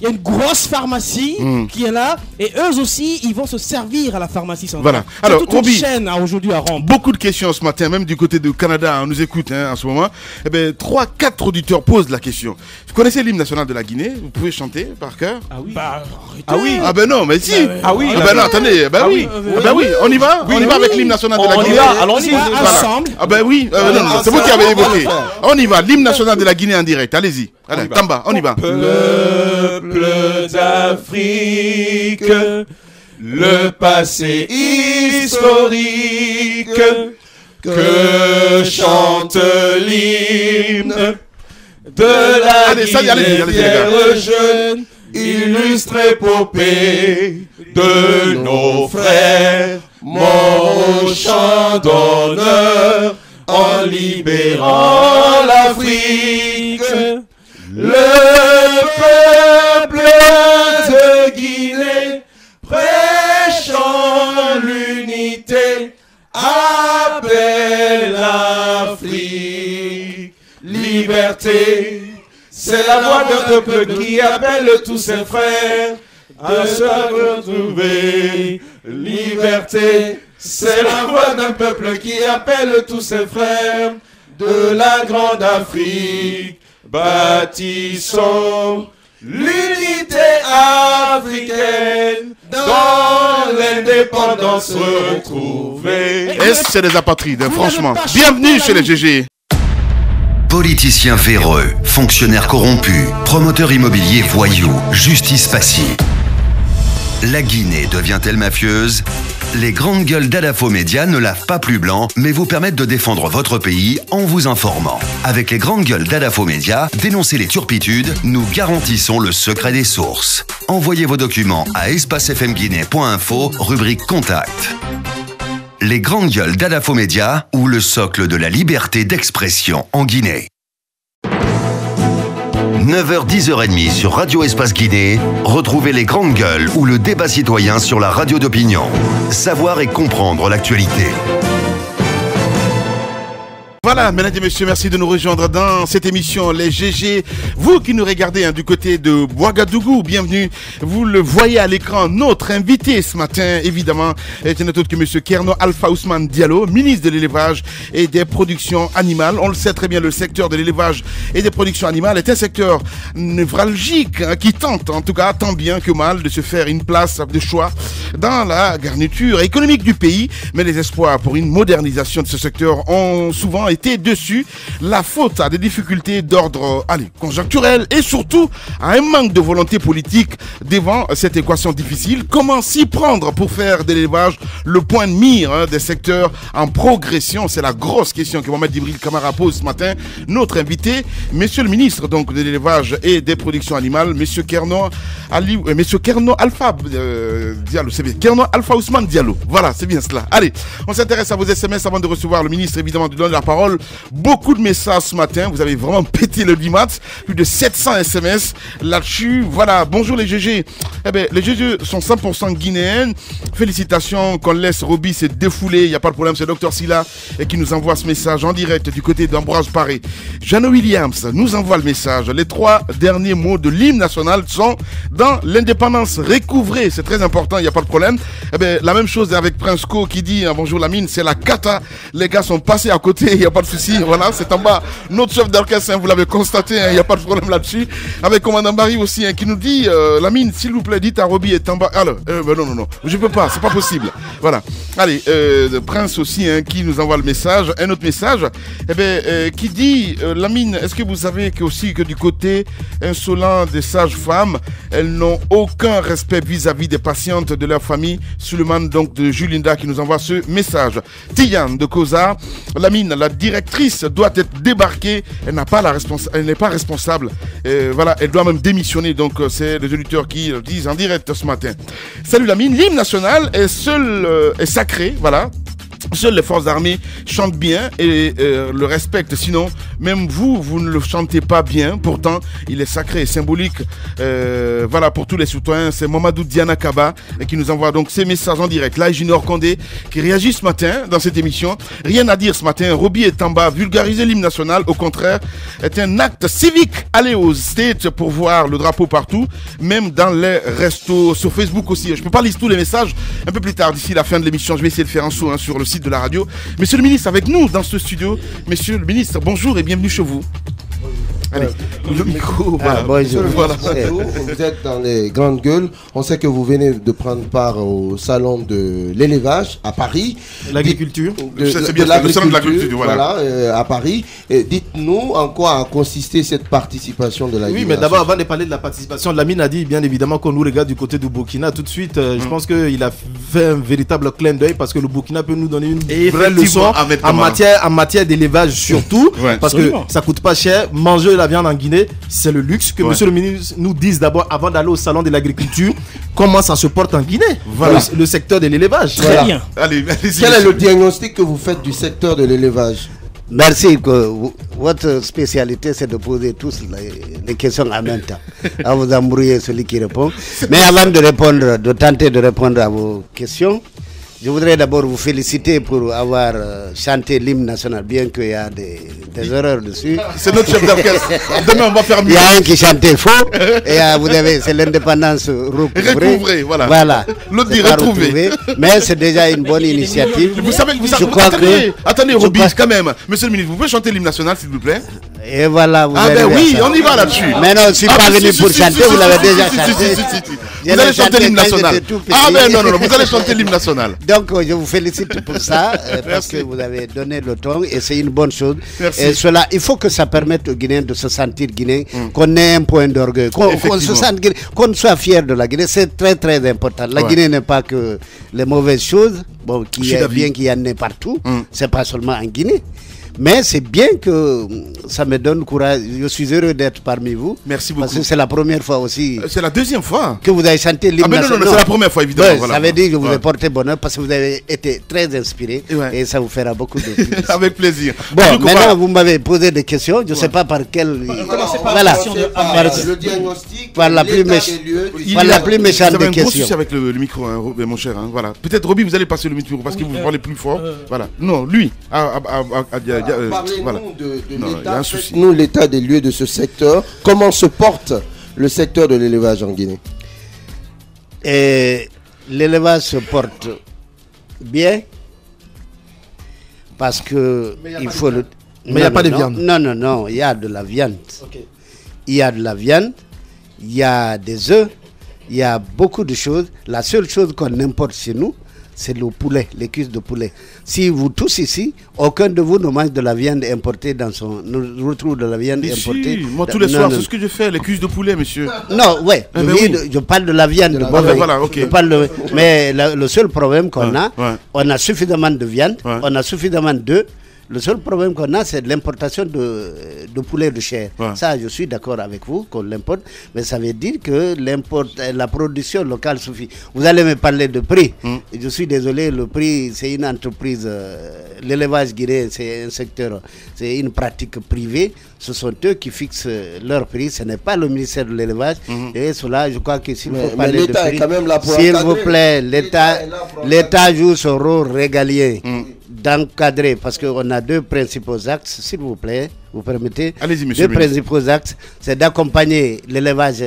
C: une grosse pharmacie qui est là. Et eux aussi, ils vont se servir à la pharmacie centrale.
B: Voilà. Alors,
C: toute une chaîne aujourd'hui à rendre.
B: Beaucoup de questions ce matin, même du côté du Canada, on nous écoute en ce moment. Eh bien, 3-4 auditeurs posent la question. Vous connaissez l'hymne national de la Guinée? Vous pouvez chanter par cœur?
C: Ah oui.
B: Ah ben non, mais si.
C: Ah oui.
B: Ah ben non, attendez. Ben oui. Ben oui. On y va? On y va avec l'hymne national de la Guinée.
C: Allons-y. Ensemble.
B: Ah ben oui. Non, c'est vous qui avez évoqué. On y va, l'hymne national de la Guinée en direct. Allez-y. Allez, Tamba, on y va.
D: Peuple d'Afrique, le passé historique que chante l'hymne de la Guinée jeune, illustre épopée de nos frères, morts au champ d'honneur, en libérant l'Afrique. Le peuple de Guinée, prêchant l'unité, appelle l'Afrique. Liberté, c'est la voix d'un peuple qui appelle tous ses frères à se retrouver. Liberté, c'est la voix d'un peuple qui appelle tous ses frères de la grande Afrique. Bâtissons l'unité africaine dans l'indépendance retrouvée.
B: Est-ce que c'est des apatrides, franchement? Bienvenue chez les GG.
A: Politiciens véreux, fonctionnaires corrompus, promoteurs immobiliers voyous, justice passive. La Guinée devient-elle mafieuse? Les grandes gueules d'Adafo Média ne lavent pas plus blanc, mais vous permettent de défendre votre pays en vous informant. Avec les grandes gueules d'Adafo Média, dénoncez les turpitudes, nous garantissons le secret des sources. Envoyez vos documents à espacefmguinée.info, rubrique Contact. Les grandes gueules d'Adafo Média ou le socle de la liberté d'expression en Guinée. 9h, 10h30 sur Radio Espace Guinée, retrouvez les grandes gueules ou le débat citoyen sur la radio d'opinion. Savoir et comprendre l'actualité.
B: Voilà, mesdames et messieurs, merci de nous rejoindre dans cette émission Les GG. Vous qui nous regardez du côté de Ouagadougou, bienvenue. Vous le voyez à l'écran, notre invité ce matin, évidemment, est un autre que monsieur Kerno Alpha Ousmane Diallo, ministre de l'élevage et des productions animales. On le sait très bien, le secteur de l'élevage et des productions animales est un secteur névralgique qui tente, en tout cas tant bien que mal, de se faire une place de choix dans la garniture économique du pays. Mais les espoirs pour une modernisation de ce secteur ont souvent été dessus. La faute à des difficultés d'ordre conjoncturel et surtout à un manque de volonté politique devant cette équation difficile. Comment s'y prendre pour faire de l'élevage le point de mire des secteurs en progression? C'est la grosse question que Mohamed Djibril Camara pose ce matin. Notre invité, monsieur le ministre donc de l'élevage et des productions animales, monsieur Kerno Alpha Diallo, c'est bien, Kerno Alpha Ousmane Diallo. Voilà, c'est bien cela. Allez, on s'intéresse à vos SMS avant de recevoir le ministre, évidemment, de donner la parole. parole. Beaucoup de messages ce matin. Vous avez vraiment pété le dimat. Plus de 700 SMS là-dessus. Voilà. Bonjour les GG. Eh bien, les GG sont 100% guinéennes. Félicitations qu'on laisse Roby se défouler. Il n'y a pas de problème. C'est Dr Silla qui nous envoie ce message en direct du côté d'Ambroise Paré. Jeannot Williams nous envoie le message. Les 3 derniers mots de l'hymne national sont dans l'indépendance recouvrée. C'est très important. Il n'y a pas de problème. Eh bien, la même chose avec Prince Co qui dit bonjour Lamine, c'est la cata. Les gars sont passés à côté, il n'y a pas de souci. Voilà, c'est en bas. Notre chef d'orchestre, vous l'avez constaté, il n'y a pas de problème là-dessus. Avec Commandant Barry aussi, qui nous dit Lamine, s'il vous plaît, dites à Roby est en bas. Alors, non, je peux pas, c'est pas possible. Voilà. Allez, Prince aussi, qui nous envoie le message. Un autre message, qui dit Lamine, est-ce que vous savez aussi que du côté insolent des sages-femmes, elles n'ont aucun respect vis-à-vis des patientes de leur famille. Suleiman donc de Julinda qui nous envoie ce message. Tiyan de Koza, Lamine, la directrice doit être débarquée. Elle n'est pas responsable. Voilà, elle doit même démissionner. Donc c'est les auditeurs qui le disent en direct ce matin. Salut Lamine, l'hymne national est sacré. Voilà. Seules les forces armées chantent bien et le respectent. Sinon, même vous ne le chantez pas bien. Pourtant, il est sacré et symbolique. Voilà, pour tous les citoyens. C'est Mamadou Diana Kaba qui nous envoie donc ces messages en direct. Là, Junior Condé qui réagit ce matin dans cette émission. Rien à dire ce matin. Roby est en bas. Vulgariser l'hymne national, au contraire, est un acte civique. Aller aux States pour voir le drapeau partout, même dans les restos. Sur Facebook aussi. Je peux pas lire tous les messages. Un peu plus tard, d'ici la fin de l'émission, je vais essayer de faire un saut sur le site de la radio. Monsieur le ministre avec nous dans ce studio. Monsieur le ministre, bonjour et bienvenue chez vous. Allez, le micro.
F: Bonjour. Vous êtes dans les grandes gueules. On sait que vous venez de prendre part au salon de l'élevage à Paris.
E: L'agriculture.
B: C'est bien le salon de l'agriculture.
F: Voilà, à Paris. Dites-nous en quoi a consisté cette participation de la.
E: Oui, mais d'abord, avant de parler de la participation, Lamine a dit bien évidemment qu'on nous regarde du côté du Burkina. Tout de suite, je pense qu'il a fait un véritable clin d'œil parce que le Burkina peut nous donner une vraie leçon en matière d'élevage surtout. Parce que ça coûte pas cher. Manger la viande en Guinée, c'est le luxe. Que monsieur le ministre nous dise d'abord, avant d'aller au salon de l'agriculture, comment ça se porte en Guinée, le secteur de l'élevage.
F: Très bien. Allez, quel est le diagnostic que vous faites du secteur de l'élevage?
G: Merci. Votre spécialité, c'est de poser tous les questions en même temps. À vous embrouiller celui qui répond. Mais avant de tenter de répondre à vos questions, je voudrais d'abord vous féliciter pour avoir chanté l'hymne national, bien qu'il y a des erreurs dessus.
B: C'est notre chef d'orchestre. Demain, on va faire mieux.
G: Il y a un qui chantait faux, et vous avez, c'est l'indépendance recouvrée.
B: Voilà. L'autre dit retrouvée.
G: Mais c'est déjà une bonne initiative.
B: Vous savez, attendez, Roby, quand même. Monsieur le ministre, vous pouvez chanter l'hymne national, s'il vous plaît?
G: Et voilà, vous
B: allez oui, on y va là-dessus.
G: Mais non, je ne suis pas venu pour chanter, vous l'avez déjà chanté.
B: Vous allez chanter l'hymne national. Ah ben non, vous allez chanter l'hymne national.
G: Donc je vous félicite pour ça, parce que vous avez donné le ton et c'est une bonne chose.
B: Merci.
G: Et cela, il faut que ça permette aux Guinéens de se sentir Guinéens, qu'on ait un point d'orgueil, qu'on se sente Guinéen, qu'on soit fier de la Guinée. C'est très très important. La Guinée n'est pas que les mauvaises choses, bon, qui est bien qu'il y en ait partout, c'est pas seulement en Guinée. Mais c'est bien que ça me donne courage. Je suis heureux d'être parmi vous.
B: Merci beaucoup.
G: Parce que c'est la première fois aussi.
B: C'est la deuxième fois
G: que vous avez chanté l'hymne national.
B: Non, c'est la première fois, évidemment.
G: Ouais, voilà, ça veut dire que je vous ai porté bonheur parce que vous avez été très inspiré et ça vous fera beaucoup de plaisir.
B: Avec plaisir.
G: Bon, maintenant vous m'avez posé des questions. Je ne sais pas par quelle. Voilà.
F: Le diagnostic.
G: Par la plus méchante des questions.
B: Gros souci avec le micro, mon cher. Voilà. Peut-être Roby, vous allez passer le micro parce que vous parlez plus fort. Voilà. Non, lui.
F: Parlez-nous de l'état, faites-nous l'état des lieux de ce secteur. Comment se porte le secteur de l'élevage en Guinée?
G: L'élevage se porte bien parce que il faut le.
E: Mais il n'y a pas de viande.
G: Non, il y a de la viande. Il y a de la viande, il y a des œufs, il y a beaucoup de choses. La seule chose qu'on importe chez nous, c'est le poulet, les cuisses de poulet. Si vous tous ici, aucun de vous ne mange de la viande importée dans son... Nous retrouve de la viande importée.
B: Si, moi tous les soirs, c'est ce que je fais, les cuisses de poulet, monsieur.
G: Non, ouais, je parle de la viande.
B: Voilà, ok.
G: Mais le seul problème qu'on a, on a suffisamment de viande, on a suffisamment d'œufs, Le seul problème qu'on a, c'est l'importation de poulet de chair. Ça, je suis d'accord avec vous qu'on l'importe, mais ça veut dire que la production locale suffit. Vous allez me parler de prix. Je suis désolé, le prix, c'est une entreprise. L'élevage guinéen, c'est un secteur, c'est une pratique privée. Ce sont eux qui fixent leur prix. Ce n'est pas le ministère de l'élevage. Et cela, je crois que s'il faut parler de prix, s'il vous plaît, l'État joue son rôle régalien d'encadrer, parce qu'on a deux principaux axes, s'il vous plaît, vous permettez.
B: Allez-y, monsieur.
G: Deux principaux axes, c'est d'accompagner l'élevage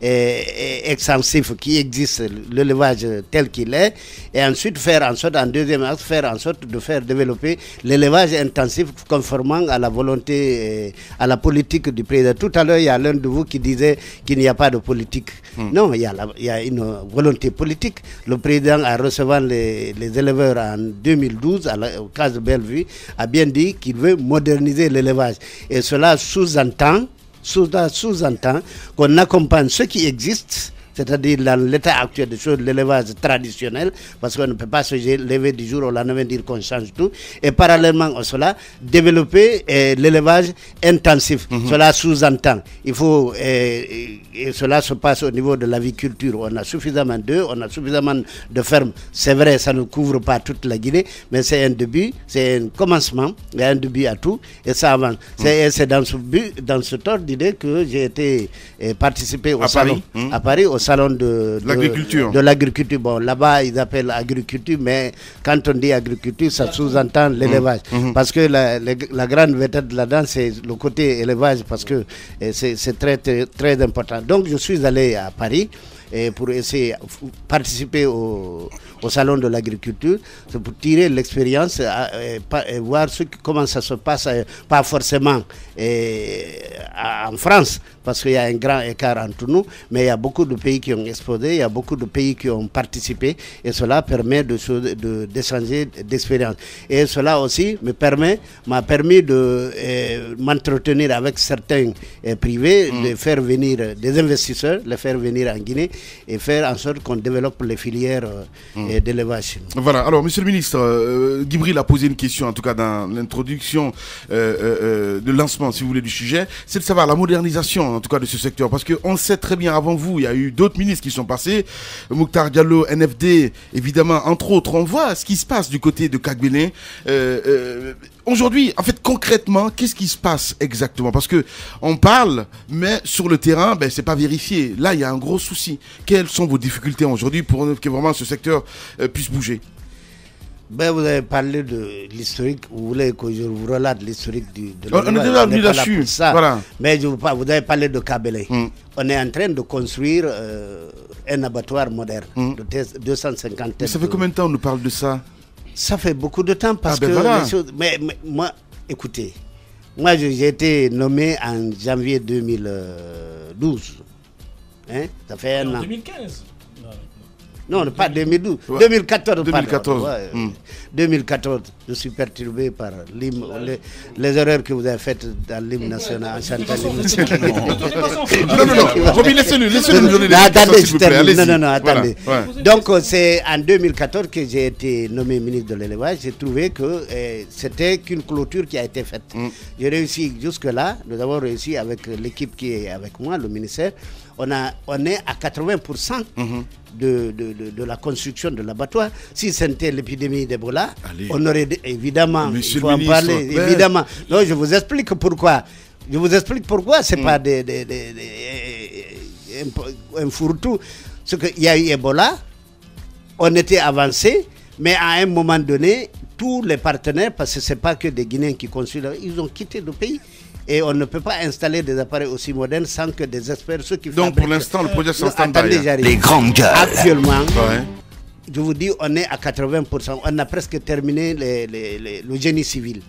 G: extensif qui existe, l'élevage tel qu'il est, et ensuite faire en sorte, en deuxième axe, faire en sorte de faire développer l'élevage intensif conformément à la volonté, à la politique du président. Tout à l'heure, il y a l'un de vous qui disait qu'il n'y a pas de politique. Non, il y a une volonté politique. Le président, en recevant les éleveurs en 2012, au cas de Bellevue, a bien dit qu'il veut moderniser l'élevage. Et cela sous-entend qu'on accompagne ce qui existe, c'est-à-dire dans l'état actuel des choses, l'élevage traditionnel, parce qu'on ne peut pas se lever du jour au lendemain dire qu'on change tout, et parallèlement à cela, développer l'élevage intensif. Cela sous-entend, il faut, et cela se passe au niveau de l'aviculture, on a suffisamment d'œufs, on a suffisamment de fermes, c'est vrai, ça ne couvre pas toute la Guinée, mais c'est un début, c'est un commencement, il y a un début à tout, et ça avance. C'est dans ce but, dans ce ordre d'idée que j'ai été participé au salon, à Paris, au salon de l'agriculture. Bon, là-bas, ils appellent agriculture, mais quand on dit agriculture, ça sous-entend l'élevage. Parce que la grande vedette là-dedans, c'est le côté élevage, parce que c'est très, très, très important. Donc, je suis allé à Paris pour essayer de participer au salon de l'agriculture, c'est pour tirer l'expérience et voir comment ça se passe, pas forcément en France, parce qu'il y a un grand écart entre nous, mais il y a beaucoup de pays qui ont exposé, il y a beaucoup de pays qui ont participé, et cela permet d'échanger d'expérience. Et cela aussi m'a permis de m'entretenir avec certains privés, de faire venir des investisseurs, les faire venir en Guinée, et faire en sorte qu'on développe les filières d'élevage.
B: Voilà, alors monsieur le ministre, Djibril a posé une question, en tout cas dans l'introduction de lancement, si vous voulez, du sujet, c'est de savoir la modernisation, en tout cas, de ce secteur, parce qu'on sait très bien, avant vous, il y a eu d'autres ministres qui sont passés, Mokhtar Diallo, NFD, évidemment, entre autres, on voit ce qui se passe du côté de Kagbélé. Aujourd'hui, en fait, concrètement, qu'est-ce qui se passe exactement? Parce que on parle, mais sur le terrain, c'est pas vérifié. Là, il y a un gros souci. Quelles sont vos difficultés aujourd'hui pour que vraiment ce secteur puisse bouger?
G: Vous avez parlé de l'historique. Vous voulez que je vous relate l'historique de
B: on est déjà venu là-dessus. Voilà.
G: Mais vous avez parlé de Kabylie. On est en train de construire un abattoir moderne de 250 têtes.
B: Mais ça fait combien de temps on nous parle de ça?
G: Ça fait beaucoup de temps parce que les choses... Mais moi, écoutez, moi j'ai été nommé en janvier 2012. Ça fait un an.
C: 2015.
G: Non, pas 2012. 2014. 2014. 2014. Je suis perturbé par les erreurs que vous avez faites dans l'hymne national.
B: Non. Roby, laissez-le nous donner des
G: attendez, je termine. Non, attendez. Voilà. Donc, c'est en 2014 que j'ai été nommé ministre de l'élevage. J'ai trouvé que c'était qu'une clôture qui a été faite. J'ai réussi jusque-là. Nous avons réussi avec l'équipe qui est avec moi, le ministère. On est à 80% de la construction de l'abattoir. Si c'était l'épidémie d'Ebola, on aurait évidemment, il faut en parler, évidemment. Donc je vous explique pourquoi. C'est pas un fourre-tout. C'est qu'il y a eu Ebola, on était avancé, mais à un moment donné, tous les partenaires, parce que c'est pas que des Guinéens qui construisent, ils ont quitté le pays. Et on ne peut pas installer des appareils aussi modernes sans que des experts, ceux qui
B: donc pour l'instant, le projet est en stand-by.
A: Les grandes gueules.
G: Actuellement, je vous dis, on est à 80%. On a presque terminé le génie civil.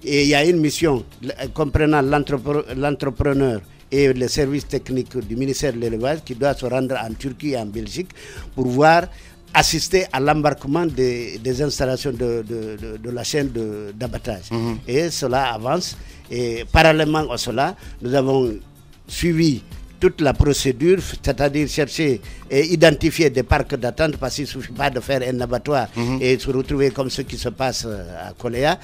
G: Et il y a une mission comprenant l'entrepreneur et les services techniques du ministère de l'élevage qui doit se rendre en Turquie et en Belgique pour voir assister à l'embarquement des installations de la chaîne d'abattage. Et cela avance. Et parallèlement à cela, nous avons suivi toute la procédure, c'est-à-dire chercher et identifier des parcs d'attente, parce qu'il ne suffit pas de faire un abattoir et se retrouver comme ce qui se passe à Koléa.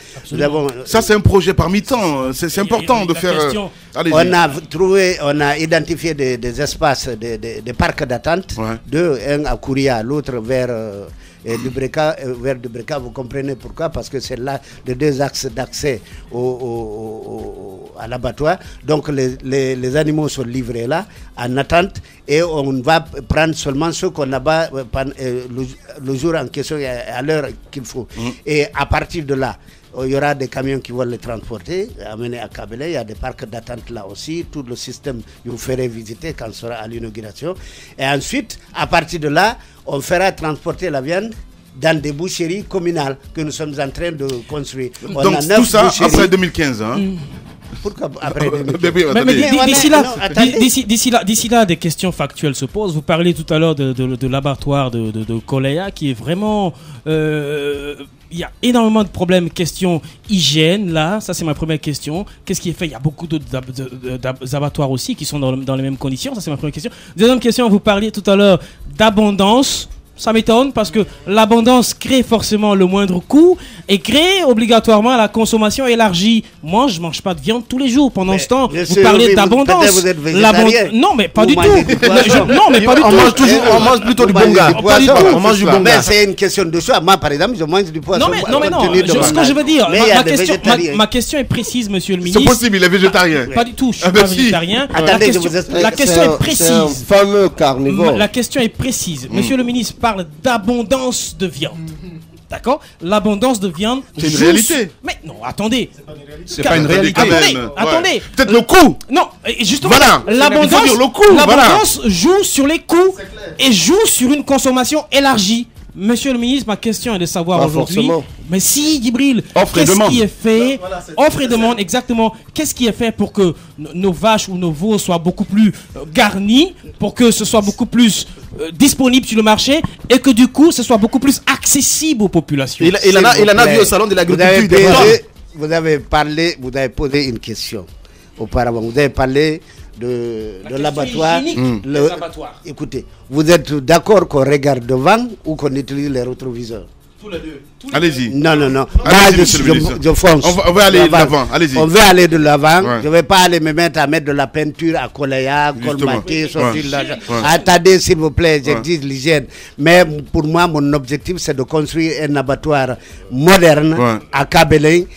B: Ça, c'est un projet parmi tant. C'est important de faire.
G: On a identifié des espaces, des parcs d'attente, un à Kouria, l'autre vers Dubreka, vous comprenez pourquoi, parce que c'est là les deux axes d'accès à l'abattoir. Donc les animaux sont livrés là en attente et on va prendre seulement ceux qu'on abat le jour en question à l'heure qu'il faut. Et à partir de là, il y aura des camions qui vont les transporter, amener à Kabele. Il y a des parcs d'attente là aussi. Tout le système, vous ferez visiter quand on sera à l'inauguration. Et ensuite, à partir de là, on fera transporter la viande dans des boucheries communales que nous sommes en train de construire.
B: Donc tout ça après 2015.
G: Pourquoi après 2015?
C: D'ici là, des questions factuelles se posent. Vous parlez tout à l'heure de l'abattoir de Koléa qui est vraiment... il y a énormément de problèmes, question hygiène, là, ça c'est ma première question. Qu'est-ce qui est fait? Il y a beaucoup d'autres abattoirs aussi qui sont dans les mêmes conditions, ça c'est ma première question. Deuxième question, vous parliez tout à l'heure d'abondance. Ça m'étonne parce que l'abondance crée forcément le moindre coût et crée obligatoirement la consommation élargie. Moi, je mange pas de viande tous les jours. Pendant ce temps, vous parlez d'abondance. Non, mais pas du tout. Non, mais pas du tout.
E: On mange plutôt du bonga.
G: On mange du bonga. Mais c'est une question de choix. Moi, par exemple, je mange du poisson.
C: Non, mais non. Ce que je veux dire, ma question est précise, monsieur le ministre.
B: C'est possible, il est végétarien.
C: Pas du tout. Je suis pas végétarien. La question est précise.
F: C'est un fameux carnivore.
C: La question est précise, monsieur le ministre. Parle d'abondance de viande. D'accord? L'abondance de viande.
B: C'est une réalité.
C: Mais non, attendez.
D: C'est pas une réalité.
C: Attendez.
B: Peut-être le coût.
C: Non, justement.
B: Voilà.
C: L'abondance joue sur les coûts et joue sur une consommation élargie. Monsieur le ministre, ma question est de savoir aujourd'hui. Mais si, Djibril, qu'est-ce qui est fait? Offre et demande, exactement. Qu'est-ce qui est fait pour que nos vaches ou nos veaux soient beaucoup plus garnis, pour que ce soit beaucoup plus disponible sur le marché et que du coup, ce soit beaucoup plus accessible aux populations?
E: Il en a vu au salon de l'agriculture.
G: Vous avez posé une question auparavant. Vous avez parlé de l'abattoir. Écoutez, vous êtes d'accord qu'on regarde devant ou qu'on utilise les rétroviseurs?
C: Tous les deux.
B: Allez-y.
G: Non.
B: Je fonce. On va aller de l'avant. Allez-y.
G: On va aller de l'avant. Ouais. Je ne vais pas aller me mettre à mettre de la peinture à Koléa, colmater, sortir l'argent. Attendez, s'il vous plaît, j'exige l'hygiène. Mais pour moi, mon objectif, c'est de construire un abattoir moderne à Kabele.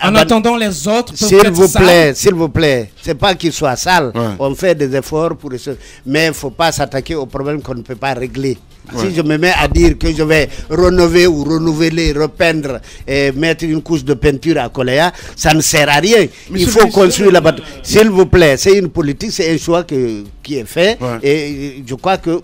C: En attendant, les autres
G: s'il vous plaît, c'est pas qu'il soit sale. On fait des efforts pour ça, mais il ne faut pas s'attaquer aux problèmes qu'on ne peut pas régler. Si je me mets à dire que je vais rénover ou renouveler, repeindre et mettre une couche de peinture à Koléa, ça ne sert à rien. Il faut construire la bataille. S'il vous plaît, c'est une politique, c'est un choix qui est fait. Et je crois que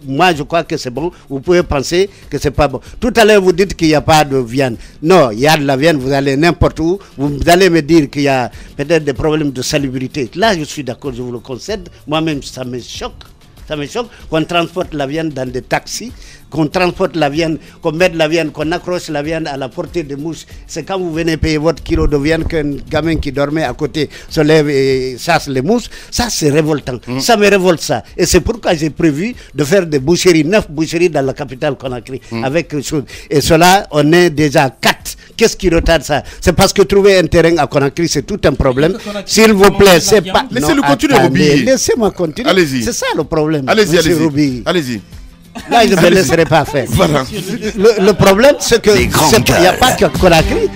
G: c'est bon. Vous pouvez penser que c'est pas bon. Tout à l'heure, vous dites qu'il n'y a pas de viande. Non, il y a de la viande, vous allez n'importe où. Vous allez me dire qu'il y a peut-être des problèmes de salubrité. Là, je suis d'accord, je vous le concède. Moi-même, ça me choque. Ça me choque qu'on transporte la viande dans des taxis, qu'on transporte la viande, qu'on mette la viande, qu'on accroche la viande à la portée des mouches. C'est quand vous venez payer votre kilo de viande qu'un gamin qui dormait à côté se lève et chasse les mouches. Ça, c'est révoltant. Ça me révolte, ça. Et c'est pourquoi j'ai prévu de faire des boucheries, 9 boucheries dans la capitale Conakry. Avec chose. Et cela, on est déjà 4. Qu'est-ce qui retarde ça? C'est parce que trouver un terrain à Conakry, c'est tout un problème. S'il vous plaît, c'est pas...
B: Laissez-le continuer, Roby.
G: Laissez-moi continuer.
B: Allez-y.
G: C'est ça le problème.
B: Allez-y.
G: Là, je ne me laisserai pas faire.
B: Voilà.
G: Le problème, c'est que il n'y a pas que Conakry.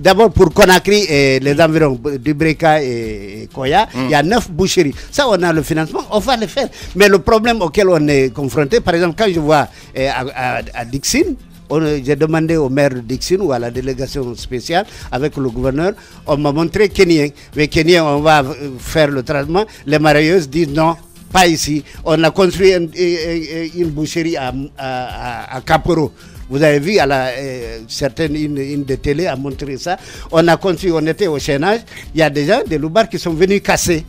G: D'abord, pour Conakry et les environs d'Ubreka et Koya, il y a 9 boucheries. Ça, on a le financement, on va le faire. Mais le problème auquel on est confronté, par exemple, quand je vois à Dixine, j'ai demandé au maire de Dixine ou à la délégation spéciale avec le gouverneur, on m'a montré Kenyan. Mais Kenyan, on va faire le traitement. Les marailleuses disent non, pas ici. On a construit une boucherie à Caporo. Vous avez vu, une des télés a montré ça. On a construit, on était au chaînage. Il y a des gens, des loupards qui sont venus casser.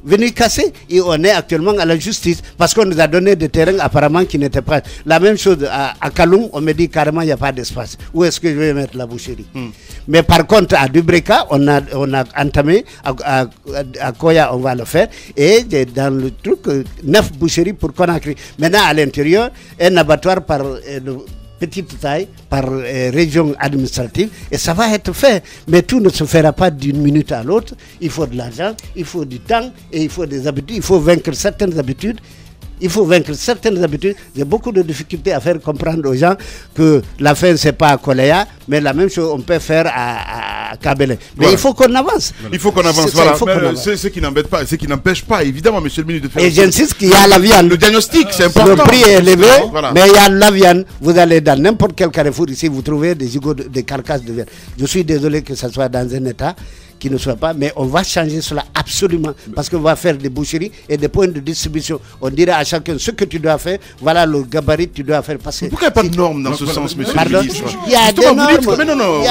G: venu casser et on est actuellement à la justice parce qu'on nous a donné des terrains apparemment qui n'étaient pas. La même chose à Kaloum, on me dit carrément il n'y a pas d'espace. Où est-ce que je vais mettre la boucherie? Mais par contre à Dubreka, on a entamé, à Koya on va le faire et dans le truc 9 boucheries pour Conakry. Maintenant à l'intérieur, un abattoir par petite taille par région administrative et ça va être fait. Mais tout ne se fera pas d'une minute à l'autre. Il faut de l'argent, il faut du temps et il faut des habitudes. Il faut vaincre certaines habitudes. J'ai beaucoup de difficultés à faire comprendre aux gens que la fin, c'est pas à Koléa, mais la même chose, on peut faire à Kabele. Mais voilà. Il faut qu'on avance.
B: Il faut qu'on avance, voilà. C'est ce qui n'embête pas, ce qui n'empêche pas, évidemment, monsieur le ministre, de faire.
G: Et j'insiste qu'il y a la viande.
B: Le diagnostic, c'est important.
G: Le prix est élevé, voilà. Mais il y a la viande. Vous allez dans n'importe quel carrefour ici, vous trouvez des gigots, des carcasses de viande. Je suis désolé que ça soit dans un état qui ne soit pas, mais on va changer cela absolument parce qu'on va faire des boucheries et des points de distribution. On dira à chacun ce que tu dois faire, voilà le gabarit que tu dois faire. Parce que
B: pourquoi il n'y a pas de normes dans ce sens, monsieur le ministre?
G: Il y a des normes.
B: Mais non,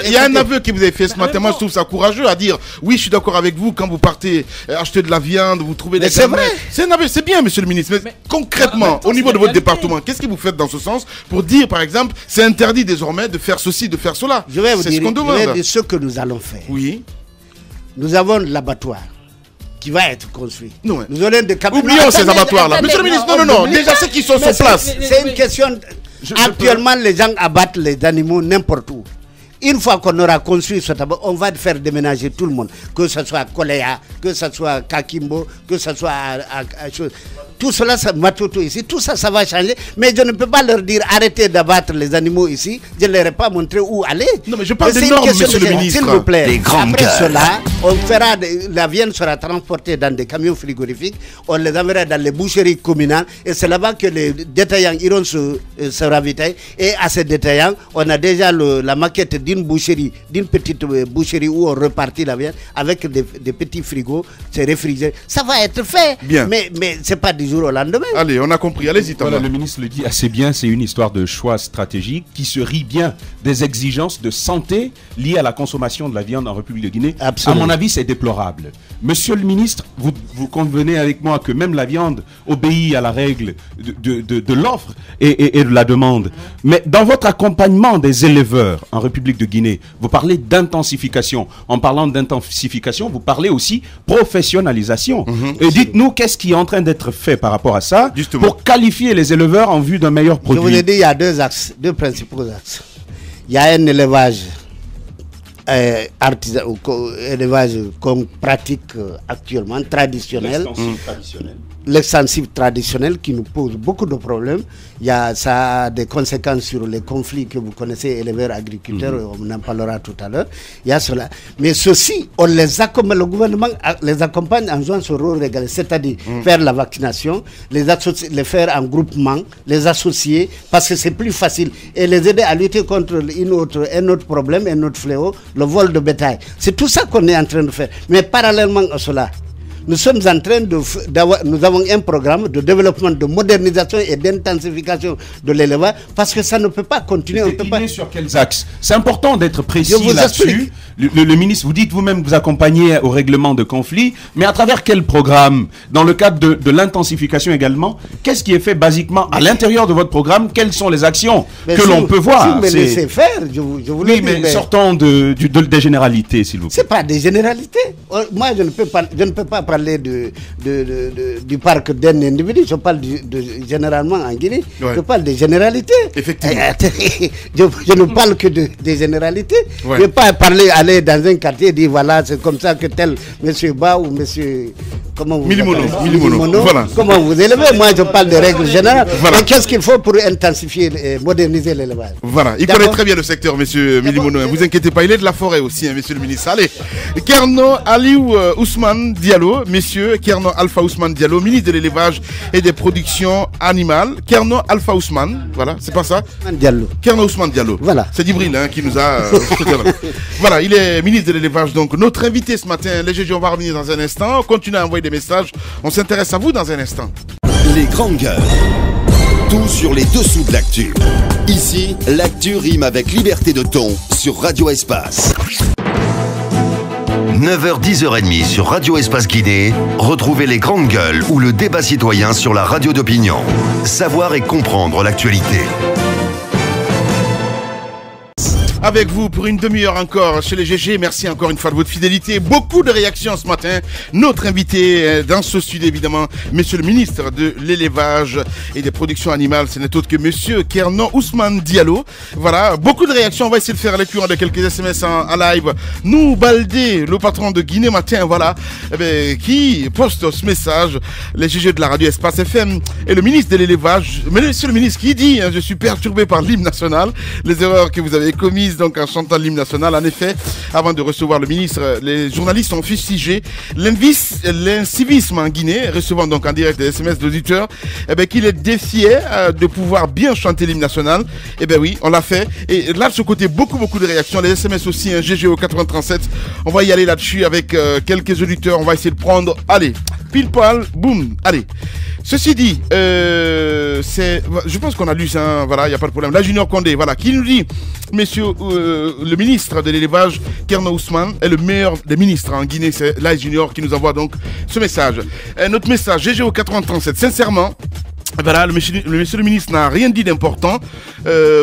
B: il y a un aveu que vous avez fait ce matin. Moi, je trouve ça courageux à dire oui, je suis d'accord avec vous quand vous partez acheter de la viande, vous trouvez des.
G: C'est vrai.
B: C'est un aveu, c'est bien, monsieur le ministre. Mais concrètement, au niveau de votre département, qu'est-ce que vous faites dans ce sens pour dire, par exemple, c'est interdit désormais de faire ceci, de faire cela?
G: Je vais vous dire ce que nous allons faire.
B: Oui.
G: Nous avons l'abattoir qui va être construit.
B: Non,
G: nous aurons des
B: oublions ces abattoirs-là. Monsieur le ministre, non. Déjà, ceux qui sont sur place.
G: C'est une question. Actuellement, les gens abattent les animaux n'importe où. Une fois qu'on aura construit ce tabac, on va faire déménager tout le monde. Que ce soit à Koléa, que ce soit à Kakimbo, que ce soit à tout cela, Matoto ici, tout ça, ça va changer. Mais je ne peux pas leur dire arrêtez d'abattre les animaux ici. Je ne leur ai pas montré où aller.
B: Non, mais je parle des normes, monsieur le ministre.
G: S'il vous plaît. Après cela, on fera la viande sera transportée dans des camions frigorifiques. On les enverra dans les boucheries communales. Et c'est là-bas que les détaillants iront se ravitailler. Et à ces détaillants, on a déjà la maquette d'une boucherie, d'une petite boucherie où on repartit la viande avec des petits frigos, c'est réfrigéré. Ça va être fait.
B: Bien.
G: Mais c'est pas du jour au lendemain.
B: Allez, on a compris. Allez-y, Thomas.
D: Voilà, le ministre le dit assez bien, c'est une histoire de choix stratégique qui se rit bien des exigences de santé liées à la consommation de la viande en République de Guinée.
G: Absolument.
D: À mon avis, c'est déplorable. Monsieur le ministre, vous convenez avec moi que même la viande obéit à la règle de l'offre et de la demande. Mais dans votre accompagnement des éleveurs en République de Guinée, vous parlez d'intensification. En parlant d'intensification, vous parlez aussi professionnalisation. Et dites-nous, qu'est-ce qui est en train d'être fait par rapport à ça, justement, pour qualifier les éleveurs en vue d'un meilleur produit?
G: Je vous l'ai dit, il y a deux axes, deux principaux axes. Il y a un élevage élevage qu'on pratique actuellement, traditionnel. L'extensif traditionnel qui nous pose beaucoup de problèmes. Ça a des conséquences sur les conflits que vous connaissez, éleveurs-agriculteurs, on en parlera tout à l'heure. Il y a cela. Mais ceci, on les accompagne, le gouvernement les accompagne en jouant ce rôle régalé, c'est-à-dire faire la vaccination, les faire en groupement, les associer, parce que c'est plus facile, et les aider à lutter contre un autre problème, un autre fléau, le vol de bétail. C'est tout ça qu'on est en train de faire. Mais parallèlement à cela, nous sommes en train nous avons un programme de développement, de modernisation et d'intensification de l'élevage parce que ça ne peut pas continuer.
D: On peut pas... Sur quels axes? C'est important d'être précis là-dessus. Le ministre, vous dites vous-même vous accompagnez au règlement de conflits, mais à travers quel programme? Dans le cadre de l'intensification également, qu'est-ce qui est fait basiquement à l'intérieur de votre programme? Quelles sont les actions que l'on peut voir?
G: Si vous me laissez faire, je vous le dis.
D: Mais sortons des généralités, s'il vous plaît.
G: C'est pas des généralités. Moi, je ne peux pas parler du parc d'un individu, je parle généralement en Guinée, je parle des généralités.
B: Effectivement.
G: Je ne parle que des généralités. Je ne vais pas aller dans un quartier et dire voilà, c'est comme ça que tel monsieur Ba ou monsieur
B: Milimono.
G: Voilà. Comment vous élevez? Moi, je parle de règles générales. Voilà. Mais qu'est-ce qu'il faut pour intensifier et moderniser l'élevage?
B: Voilà, il connaît très bien le secteur, monsieur Milimono. Ne vous inquiétez pas, il est de la forêt aussi, hein, monsieur le ministre. Allez, Kerno Aliou Ousmane Diallo, monsieur Kerno Alpha Ousmane Diallo, ministre de l'élevage et des productions animales. Kerno Alpha Ousmane, voilà, c'est pas ça? Kerno Ousmane Diallo.
G: Voilà.
B: C'est Djibril qui nous a. Voilà, il est ministre de l'élevage. Donc, notre invité ce matin, les GG, on va revenir dans un instant. On continue à envoyer des messages. On s'intéresse à vous dans un instant.
A: Les grandes gueules. Tout sur les dessous de l'actu. Ici, l'actu rime avec liberté de ton sur Radio Espace. 9h, 10h30 sur Radio Espace Guinée, retrouvez les grandes gueules ou le débat citoyen sur la radio d'opinion. Savoir et comprendre l'actualité.
B: Avec vous pour une demi-heure encore chez les GG. Merci encore une fois de votre fidélité. Beaucoup de réactions ce matin. Notre invité dans ce studio, évidemment, monsieur le ministre de l'élevage et des productions animales, ce n'est autre que monsieur Kerno Ousmane Diallo. Voilà, beaucoup de réactions. On va essayer de faire lecture de quelques SMS en live. Nous, Baldé, le patron de Guinée Matin, voilà, qui poste ce message. Les GG de la radio Espace FM et le ministre de l'élevage, monsieur le ministre, qui dit, je suis perturbé par l'hymne national, les erreurs que vous avez commises donc en chantant l'hymne national. En effet, avant de recevoir le ministre, les journalistes ont fustigé l'incivisme en Guinée, recevant donc en direct des SMS d'auditeurs, qu'il est défié de pouvoir bien chanter l'hymne national. Eh bien oui, on l'a fait. Et là, de ce côté, beaucoup de réactions. Les SMS aussi, GGO 8037. On va y aller là-dessus avec quelques auditeurs. On va essayer de prendre, allez, pile poil, boum, allez. Ceci dit, je pense qu'on a lu ça, voilà, il n'y a pas de problème. La Junior Condé, voilà, qui nous dit, monsieur le ministre de l'élevage, Kerno Ousmane, est le meilleur des ministres en Guinée. C'est la Junior qui nous envoie donc ce message. Notre message, GGO 8037, sincèrement, voilà, le monsieur le ministre n'a rien dit d'important.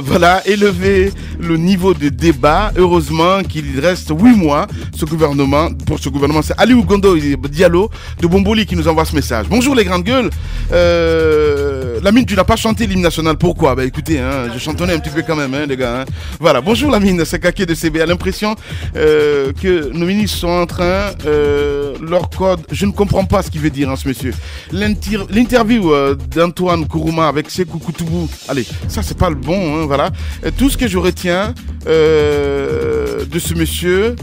B: Voilà, élever le niveau de débat. Heureusement qu'il reste 8 mois. Pour ce gouvernement, c'est Aliou Gondo Diallo de Bomboli qui nous envoie ce message. Bonjour les grandes gueules. Lamine, tu n'as pas chanté l'hymne national. Pourquoi? Bah écoutez, je chantonnais un petit peu quand même, les gars. Voilà, bonjour Lamine, c'est Kaké de CB. A l'impression que nos ministres sont en train, leur code, je ne comprends pas ce qu'il veut dire, ce monsieur. L'interview d'Antoine Kourouma avec Sekou Koutoubou, allez, ça c'est pas le bon, voilà. Tout ce que je retiens de ce monsieur,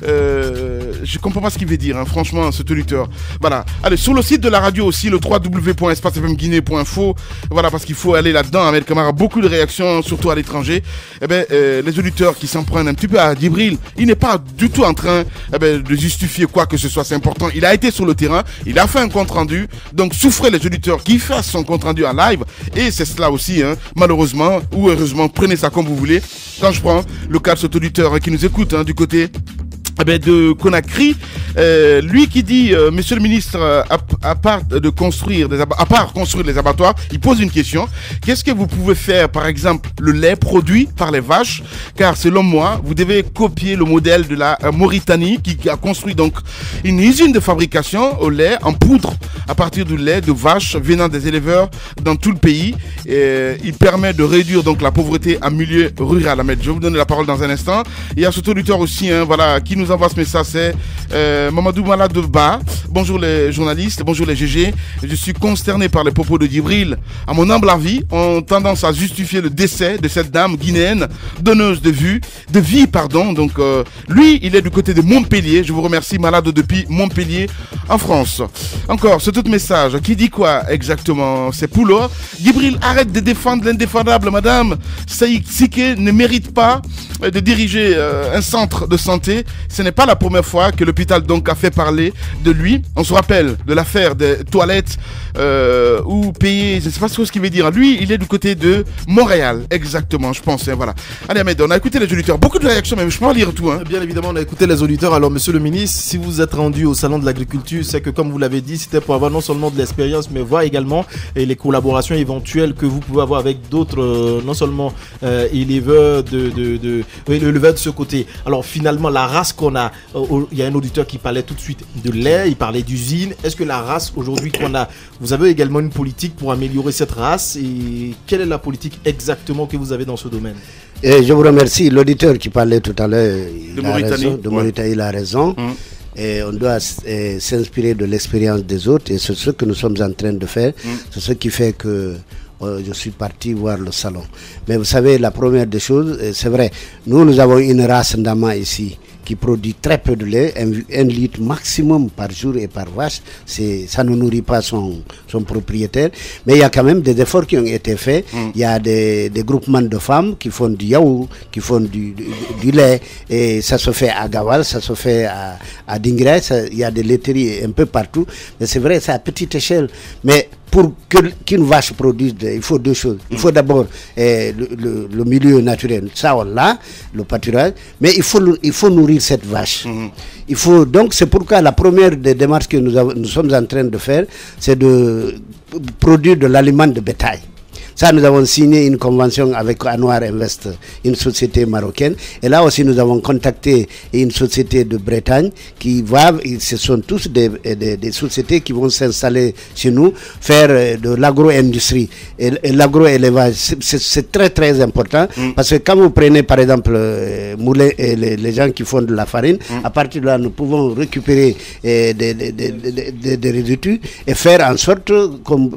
B: je comprends pas ce qu'il veut dire, franchement, cet auditeur. Voilà. Allez, sur le site de la radio aussi, le www.espacefmguinée.info. Voilà, parce qu'il faut aller là-dedans. Ahmed Camara, beaucoup de réactions, surtout à l'étranger. Les auditeurs qui s'en prennent un petit peu à Djibril, il n'est pas du tout en train de justifier quoi que ce soit. C'est important. Il a été sur le terrain, il a fait un compte rendu. Donc, souffrez les auditeurs qui fassent son compte rendu en live. Et c'est cela aussi, malheureusement ou heureusement, prenez ça comme vous voulez. Quand je prends le cas de cet auditeur qui nous écoute du côté de Conakry, lui qui dit, monsieur le ministre, à part construire les abattoirs, il pose une question. Qu'est-ce que vous pouvez faire, par exemple, le lait produit par les vaches? Car selon moi, vous devez copier le modèle de la Mauritanie qui a construit donc une usine de fabrication au lait en poudre à partir du lait de vaches venant des éleveurs dans tout le pays. Il permet de réduire donc la pauvreté en milieu rural. Je vais vous donner la parole dans un instant. Il y a cet auditeur aussi, voilà, qui nous envoie ce message, c'est Mamadou Maladouba. Bonjour les journalistes, bonjour les GG. Je suis consterné par les propos de Djibril. À mon humble avis, ont tendance à justifier le décès de cette dame guinéenne, donneuse de vie. Donc, lui, il est du côté de Montpellier. Je vous remercie, Malade depuis Montpellier, en France. Encore, ce tout message qui dit quoi exactement? C'est Poulo. Djibril, arrête de défendre l'indéfendable, madame. Saïk Sike ne mérite pas de diriger un centre de santé. Ce n'est pas la première fois que l'hôpital donc a fait parler de lui. On se rappelle de l'affaire des toilettes ou payer, je ne sais pas ce qu'il veut dire. Lui, il est du côté de Montréal, exactement, je pense. Voilà. Allez, Ahmed, on a écouté les auditeurs. Beaucoup de réactions, mais je peux pas lire tout.
E: Bien évidemment, on a écouté les auditeurs. Alors, monsieur le ministre, si vous êtes rendu au salon de l'agriculture, c'est que, comme vous l'avez dit, c'était pour avoir non seulement de l'expérience, mais voir également les collaborations éventuelles que vous pouvez avoir avec d'autres, non seulement éleveurs éleveurs de ce côté. Alors, finalement, la race qu'on a, il y a un auditeur qui parlait tout de suite de lait, il parlait d'usine. Est-ce que la race aujourd'hui qu'on a, vous avez également une politique pour améliorer cette race, et quelle est la politique exactement que vous avez dans ce domaine?
G: Et je vous remercie. L'auditeur qui parlait tout à l'heure, il a raison. Et on doit s'inspirer de l'expérience des autres, et c'est ce que nous sommes en train de faire. C'est ce qui fait que je suis parti voir le salon. Mais vous savez, la première des choses, c'est vrai, nous avons une race Ndama ici qui produit très peu de lait, 1 litre maximum par jour et par vache. Ça ne nourrit pas son propriétaire. Mais il y a quand même des efforts qui ont été faits. Il y a des groupements de femmes qui font du yaourt, qui font du lait. Et ça se fait à Gawal, ça se fait à Dingré. Il y a des laiteries un peu partout. Mais c'est vrai, c'est à petite échelle. Mais pour qu'une vache produise, il faut deux choses. Il faut d'abord le milieu naturel, ça on l'a, le pâturage, mais il faut nourrir cette vache. Il faut, donc c'est pourquoi la première des démarches que nous sommes en train de faire, c'est de produire de l'aliment de bétail. Ça, nous avons signé une convention avec Anwar Invest, une société marocaine. Et là aussi, nous avons contacté une société de Bretagne ce sont tous des sociétés qui vont s'installer chez nous, faire de l'agro-industrie. Et l'agro-élevage, c'est très très important. Parce que quand vous prenez par exemple Moulin et les gens qui font de la farine, à partir de là, nous pouvons récupérer des résidus et faire en sorte que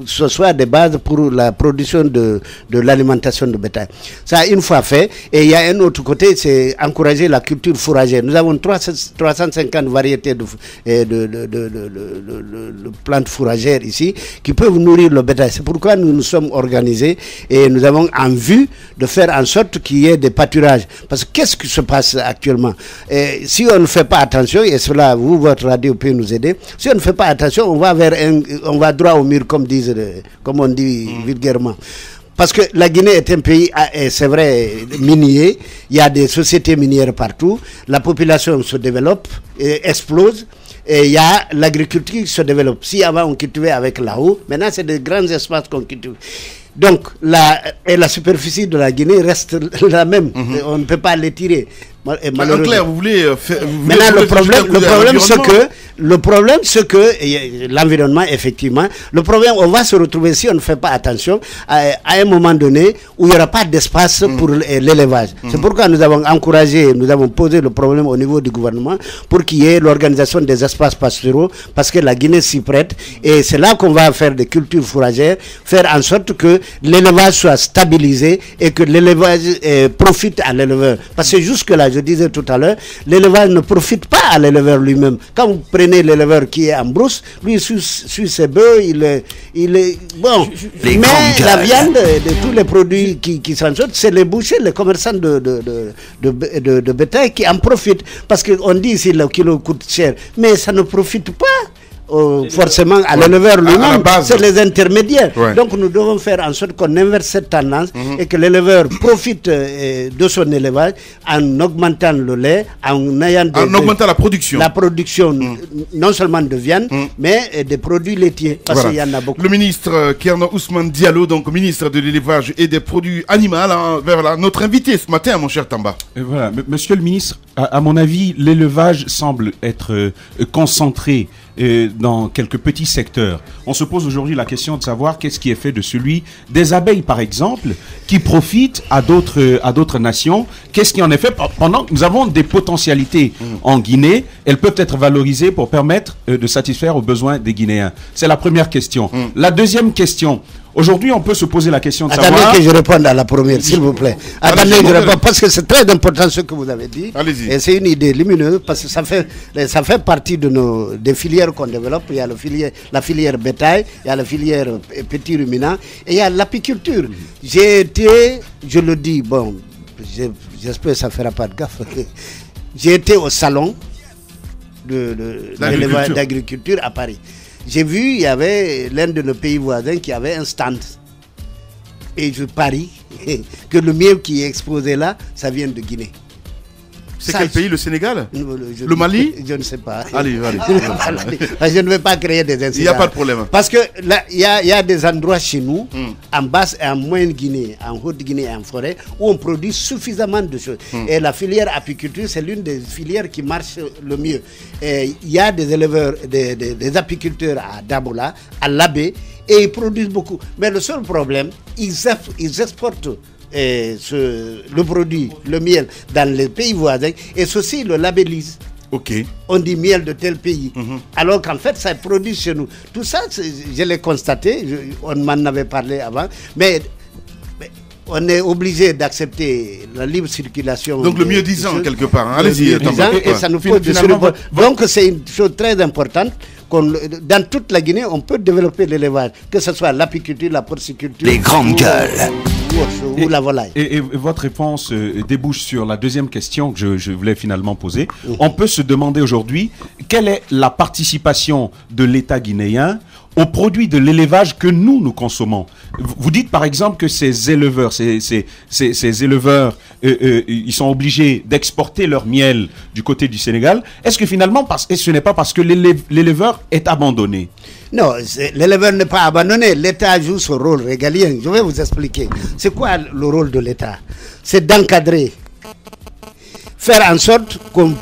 G: ce soit des bases pour la production de l'alimentation de bétail. Ça, une fois fait, et il y a un autre côté, c'est encourager la culture fourragère. Nous avons 350 variétés de plantes fourragères ici qui peuvent nourrir le bétail. C'est pourquoi nous nous sommes organisés et nous avons en vue de faire en sorte qu'il y ait des pâturages. Parce que qu'est-ce qui se passe actuellement? Si on ne fait pas attention, et cela, vous, votre radio peut nous aider, si on ne fait pas attention, on va droit au mur, comme on dit vulgairement. Parce que la Guinée est un pays, c'est vrai, minier. Il y a des sociétés minières partout. La population se développe, explose. Et il y a l'agriculture qui se développe. Si avant on cultivait avec la haut, maintenant c'est des grands espaces qu'on cultive. Donc la superficie de la Guinée reste la même. On ne peut pas l'étirer.
B: En clair, vous voulez
G: maintenant le problème c'est que l'environnement, effectivement, le problème, on va se retrouver, si on ne fait pas attention, à un moment donné où il n'y aura pas d'espace pour l'élevage. C'est pourquoi nous avons encouragé, nous avons posé le problème au niveau du gouvernement pour qu'il y ait l'organisation des espaces pastoraux, parce que la Guinée s'y prête, et c'est là qu'on va faire des cultures fourragères, faire en sorte que l'élevage soit stabilisé et que l'élevage profite à l'éleveur. Parce que jusque-là, je disais tout à l'heure, l'élevage ne profite pas à l'éleveur lui-même. Quand vous prenez l'éleveur qui est en brousse, lui suit ses bœufs, il est bon. Mais la viande de tous les produits qui s'en sortent, c'est les bouchers, les commerçants de bétail qui en profitent. Parce qu'on dit ici le kilo coûte cher, mais ça ne profite pas forcément à l'éleveur lui-même, c'est les intermédiaires. Donc nous devons faire en sorte qu'on inverse cette tendance et que l'éleveur profite de son élevage en augmentant le lait, en augmentant
B: la production.
G: La production non seulement de viande, mais des produits laitiers, parce qu'il y en a beaucoup.
B: Le ministre Kerno Ousmane Diallo, donc ministre de l'élevage et des produits animaux, vers notre invité ce matin, mon cher Tamba.
D: Voilà, monsieur le ministre, à mon avis, l'élevage semble être concentré dans quelques petits secteurs. On se pose aujourd'hui la question de savoir qu'est-ce qui est fait de celui des abeilles, par exemple, qui profitent à d'autres nations. Qu'est-ce qui en est fait pendant que nous avons des potentialités en Guinée, elles peuvent être valorisées pour permettre de satisfaire aux besoins des Guinéens. C'est la première question. La deuxième question. Aujourd'hui, on peut se poser la question de savoir...
G: Attendez que je réponde à la première, s'il vous plaît. Attendez que je réponde, parce que c'est très important ce que vous avez dit.
B: Allez-y.
G: Et c'est une idée lumineuse, parce que ça fait partie des filières qu'on développe. Il y a la filière bétail, il y a la filière petits ruminants, et il y a l'apiculture. J'ai été, je le dis, bon, j'espère que ça ne fera pas de gaffe. J'ai été au salon d'agriculture à Paris. J'ai vu, il y avait l'un de nos pays voisins qui avait un stand. Et je parie que le miel qui est exposé là, ça vient de Guinée.
B: C'est quel pays? Le Sénégal? Le Mali?
G: Je ne sais pas.
B: Allez.
G: Je ne vais pas créer des incidents.
B: Il n'y a pas de problème.
G: Parce que là, il y a des endroits chez nous, en basse et en moyenne Guinée, en haute Guinée et en forêt, où on produit suffisamment de choses. Et la filière apiculture, c'est l'une des filières qui marche le mieux. Il y a des éleveurs, des apiculteurs à Dabola, à Labé, et ils produisent beaucoup. Mais le seul problème, ils exportent le produit, le miel, dans les pays voisins, et ceci le labellise. On dit miel de tel pays, alors qu'en fait ça produit chez nous. Tout ça, je l'ai constaté, on m'en avait parlé avant, mais on est obligé d'accepter la libre circulation.
B: Donc le mieux disant quelque part. Allez-y.
G: Et ça nous pose donc c'est une chose très importante. Dans toute la Guinée, on peut développer l'élevage, que ce soit l'apiculture, la porciculture,
A: les grandes gueules
G: ou la volaille.
D: Et votre réponse débouche sur la deuxième question que je voulais finalement poser. On peut se demander aujourd'hui quelle est la participation de l'État guinéen aux produits de l'élevage que nous consommons. Vous dites par exemple que ces éleveurs, ces éleveurs, ils sont obligés d'exporter leur miel du côté du Sénégal. Est-ce que finalement, ce n'est pas parce que l'éleveur est abandonné?
G: Non, l'éleveur n'est pas abandonné. L'État joue son rôle régalien. Je vais vous expliquer. C'est quoi le rôle de l'État? C'est d'encadrer. Faire en sorte qu'on...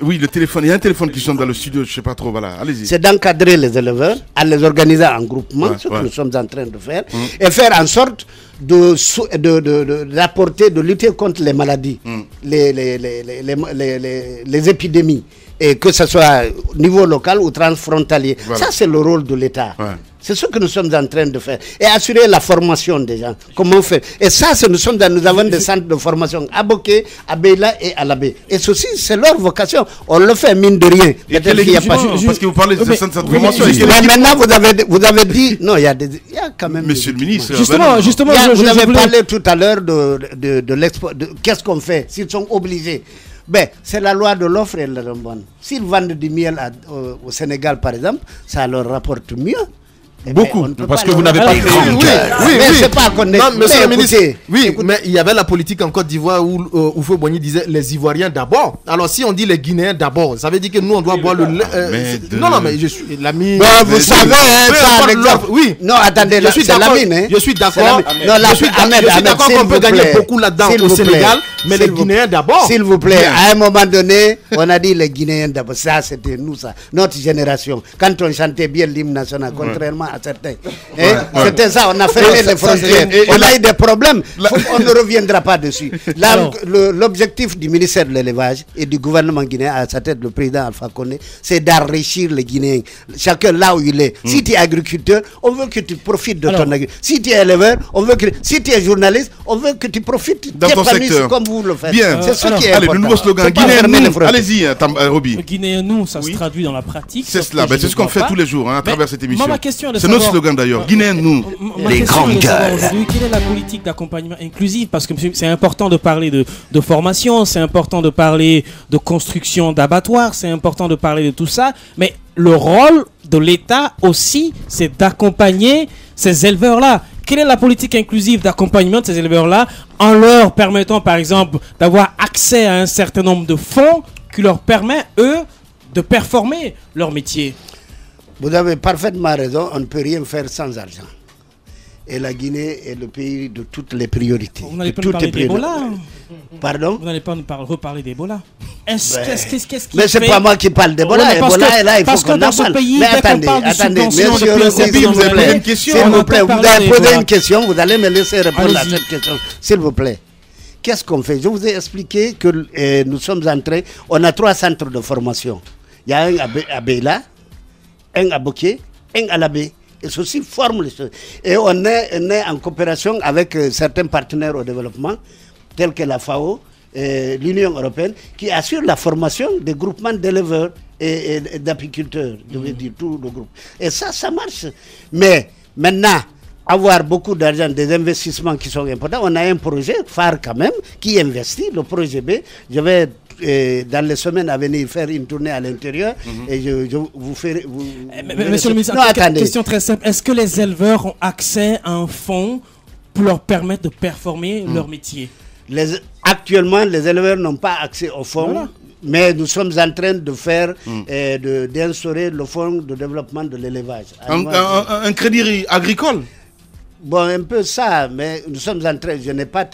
B: oui, le téléphone. Il y a un téléphone qui sonne dans le studio, je ne sais pas trop. Voilà, allez-y.
G: C'est d'encadrer les éleveurs, à les organiser en groupement, ce que nous sommes en train de faire, et faire en sorte d'apporter, de lutter contre les maladies, les épidémies, et que ce soit au niveau local ou transfrontalier. Voilà. Ça, c'est le rôle de l'État. Ouais. C'est ce que nous sommes en train de faire. Et assurer la formation des gens. Comment faire? Et ça, nous avons des centres de formation à Boké, à Beila et à Labé. Et ceci, c'est leur vocation. On le fait mine de rien.
B: Parce que vous parlez de centres de formation.
G: Mais maintenant, vous avez dit... Non, il y a quand même...
B: Monsieur le ministre...
C: Justement,
G: vous avez parlé tout à l'heure de l'export. Qu'est-ce qu'on fait s'ils sont obligés? Ben, c'est la loi de l'offre et de la demande. S'ils vendent du miel au Sénégal, par exemple, ça leur rapporte mieux.
D: Beaucoup, parce que vous n'avez pas de grande gueule.
E: Oui,
G: c'est pas qu'on est...
E: Non, monsieur le ministre, oui, mais il y avait la politique en Côte d'Ivoire où Oufo Boigny disait les Ivoiriens d'abord. Alors si on dit les Guinéens d'abord, ça veut dire que nous on doit boire le lait. Non, mais je suis l'ami.
G: Vous savez, ça, l'exemple.
E: Oui.
G: Non, attendez,
E: je suis d'accord. Je suis d'accord. Je suis d'accord qu'on peut gagner beaucoup là-dedans au Sénégal, mais les Guinéens d'abord.
G: S'il vous plaît, à un moment donné, on a dit les Guinéens d'abord. Ça, c'était nous, ça. Notre génération. Quand on chantait bien l'hymne national, contrairement à certains. C'était ça, on a fermé les frontières. On a eu des problèmes. On ne reviendra pas dessus. L'objectif du ministère de l'élevage et du gouvernement guinéen, à sa tête le président Alpha Condé, c'est d'enrichir les Guinéens. Chacun là où il est. Si tu es agriculteur, on veut que tu profites de ton agriculture. Si tu es éleveur, on veut que... Si tu es journaliste, on veut que tu profites
B: dans ton secteur.
G: Comme vous le faites.
B: Bien.
G: C'est ce qui est important.
B: Le nouveau slogan Guinéen, allez-y, Roby.
C: Guinéen, nous, ça se traduit dans la pratique.
B: C'est cela. C'est ce qu'on fait tous les jours à travers cette émission.
C: C'est
B: notre slogan d'ailleurs. Guinéen, nous.
C: Les grandes gueules. Quelle est la politique d'accompagnement inclusif? Parce que c'est important de parler de formation, c'est important de parler de construction d'abattoirs, c'est important de parler de tout ça. Mais le rôle de l'État aussi, c'est d'accompagner ces éleveurs-là. Quelle est la politique inclusive d'accompagnement de ces éleveurs-là en leur permettant, par exemple, d'avoir accès à un certain nombre de fonds qui leur permet, eux, de performer leur métier?
G: Vous avez parfaitement raison, on ne peut rien faire sans argent. Et la Guinée est le pays de toutes les priorités.
C: Vous n'allez pas nous parler d'Ebola?
G: Pardon?
C: Vous n'allez pas nous reparler d'Ebola?
G: Mais c'est pas moi qui parle d'Ebola. Ebola est là, il faut qu'on en parle. Mais attendez, monsieur, s'il vous plaît, vous avez posé une question, vous allez me laisser répondre à cette question, s'il vous plaît. Qu'est-ce qu'on fait? Je vous ai expliqué que nous sommes en train, on a 3 centres de formation. Il y a un à Beila, un à Boké, un à Labé. Et ceci forme les choses. Et on est en coopération avec certains partenaires au développement, tels que la FAO, l'Union européenne, qui assure la formation des groupements d'éleveurs et d'apiculteurs, je veux dire tout le groupe. Et ça marche. Mais maintenant, avoir beaucoup d'argent, des investissements qui sont importants, on a un projet phare quand même, qui investit, le projet B. Je vais dans les semaines à venir faire une tournée à l'intérieur et je vous ferai...
C: Monsieur le ministre, question très simple. Est-ce que les éleveurs ont accès à un fonds pour leur permettre de performer leur métier?
G: Actuellement, les éleveurs n'ont pas accès au fonds. Voilà. Mais nous sommes en train de faire, d'instaurer le fonds de développement de l'élevage.
B: Un crédit agricole?
G: Bon, un peu ça, mais nous sommes en train, on n'a pas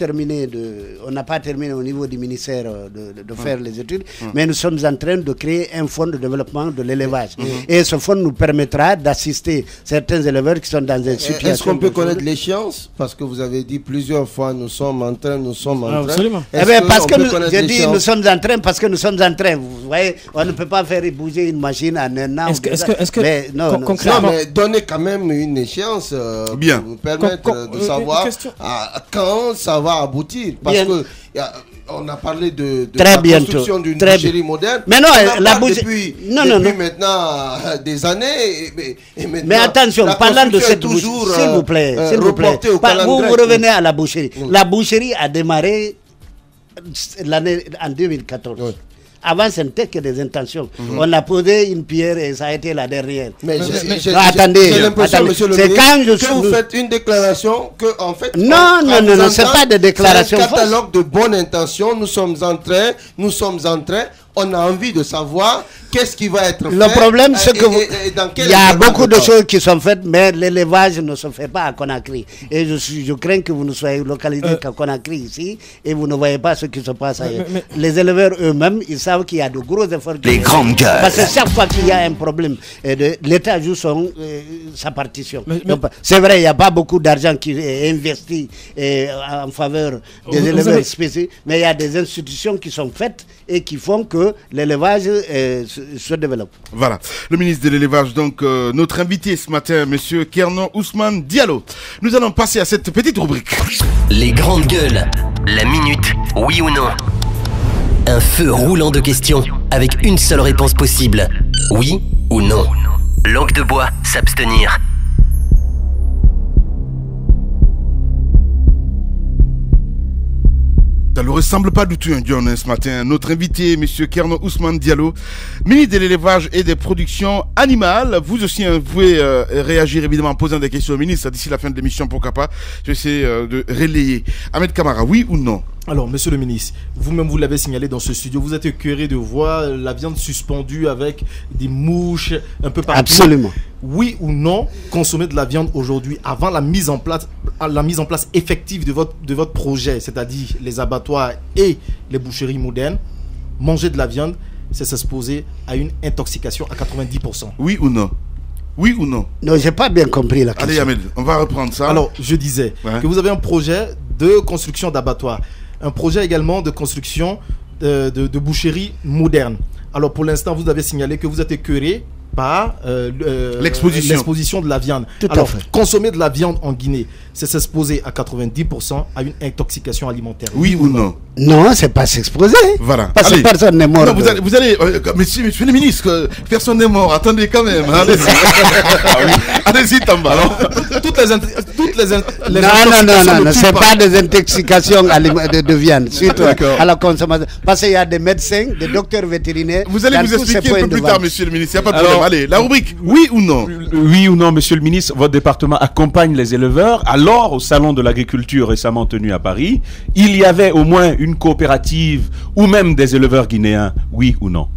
G: terminé au niveau du ministère de faire les études, mais nous sommes en train de créer un fonds de développement de l'élevage. Et ce fonds nous permettra d'assister certains éleveurs qui sont dans des situations...
F: Est-ce qu'on peut connaître l'échéance? Parce que vous avez dit plusieurs fois, nous sommes en train.
C: Absolument.
G: Eh bien, parce que j'ai dit nous sommes en train, parce que nous sommes en train. Vous voyez, on ne peut pas faire bouger une machine en un an.
C: Est-ce que
F: concrètement... Non, mais donnez quand même une échéance.
B: Bien.
F: De savoir quand ça va aboutir. Parce que on a parlé de la construction d'une boucherie moderne.
G: Mais non, la boucherie...
F: Depuis maintenant des années.
G: Mais attention, parlant de cette boucherie, s'il vous plaît, vous revenez à la boucherie. La boucherie a démarré en 2014. Oui. Avant, ce n'était que des intentions. On a posé une pierre et ça a été la dernière.
F: Mais
G: attendez,
F: j'ai l'impression, monsieur le
G: c'est
F: ministre,
G: quand
F: que vous faites une déclaration que, en fait...
G: Non, c'est pas de déclaration.
F: C'est un catalogue de bonnes intentions. Nous sommes en train, on a envie de savoir qu'est-ce qui va être fait.
G: Le problème, c'est que il y a beaucoup de choses qui sont faites, mais l'élevage ne se fait pas à Conakry. Et je crains que vous ne soyez localisé qu'à Conakry ici et vous ne voyez pas ce qui se passe ailleurs. Les éleveurs eux-mêmes, ils savent qu'il y a de gros efforts.
A: Les grandes gueules.
G: Parce que chaque fois qu'il y a un problème, l'État joue sa partition. C'est vrai, il n'y a pas beaucoup d'argent qui est investi en faveur des éleveurs spécifiques, mais il y a des institutions qui sont faites et qui font que l'élevage se développe.
B: Voilà, le ministre de l'élevage, donc notre invité ce matin, monsieur Kerno Ousmane Diallo. Nous allons passer à cette petite rubrique.
H: Les grandes gueules, la minute, oui ou non. Un feu roulant de questions avec une seule réponse possible, oui ou non. Langue de bois, s'abstenir.
B: Ça ne ressemble pas du tout un John ce matin. Notre invité, M. Kerno Ousmane Diallo, ministre de l'élevage et des productions animales. Vous aussi, vous pouvez réagir évidemment en posant des questions au ministre d'ici la fin de l'émission, pourquoi pas. Je vais essayer de relayer. Ahmed Kamara, oui ou non?
E: Alors, monsieur le ministre, vous-même vous l'avez signalé dans ce studio, vous êtes écœuré de voir la viande suspendue avec des mouches un peu partout.
G: Absolument.
E: Oui ou non, consommer de la viande aujourd'hui avant la mise en place effective de votre projet, c'est-à-dire les abattoirs et les boucheries modernes, manger de la viande, c'est s'exposer à une intoxication à 90%.
B: Oui ou non? Oui ou non?
G: Non, j'ai pas bien compris la question.
B: Allez Ahmed, on va reprendre ça.
E: Alors, je disais que vous avez un projet de construction d'abattoirs, un projet également de construction de boucheries modernes. Alors, pour l'instant, vous avez signalé que vous êtes écœuré par l'exposition de la viande. Alors, consommer de la viande en Guinée, c'est s'exposer à 90% à une intoxication alimentaire.
B: Oui ou non?
G: Non, c'est pas s'exposer.
B: Voilà.
G: Parce que personne n'est mort.
B: Non, vous allez monsieur le ministre, personne n'est mort. Attendez quand même. Allez-y. Allez-y, Tamba.
E: Toutes les
G: non, c'est pas des intoxications de viande. Surtout à la consommation. Parce qu'il y a des médecins, des docteurs vétérinaires.
B: Vous allez vous expliquer un peu plus tard, monsieur le ministre. Il n'y a pas de problème. Allez, la rubrique, oui ou non?
D: Oui ou non, monsieur le ministre, votre département accompagne les éleveurs. Alors, au salon de l'agriculture récemment tenu à Paris, il y avait au moins une coopérative ou même des éleveurs guinéens, oui ou non?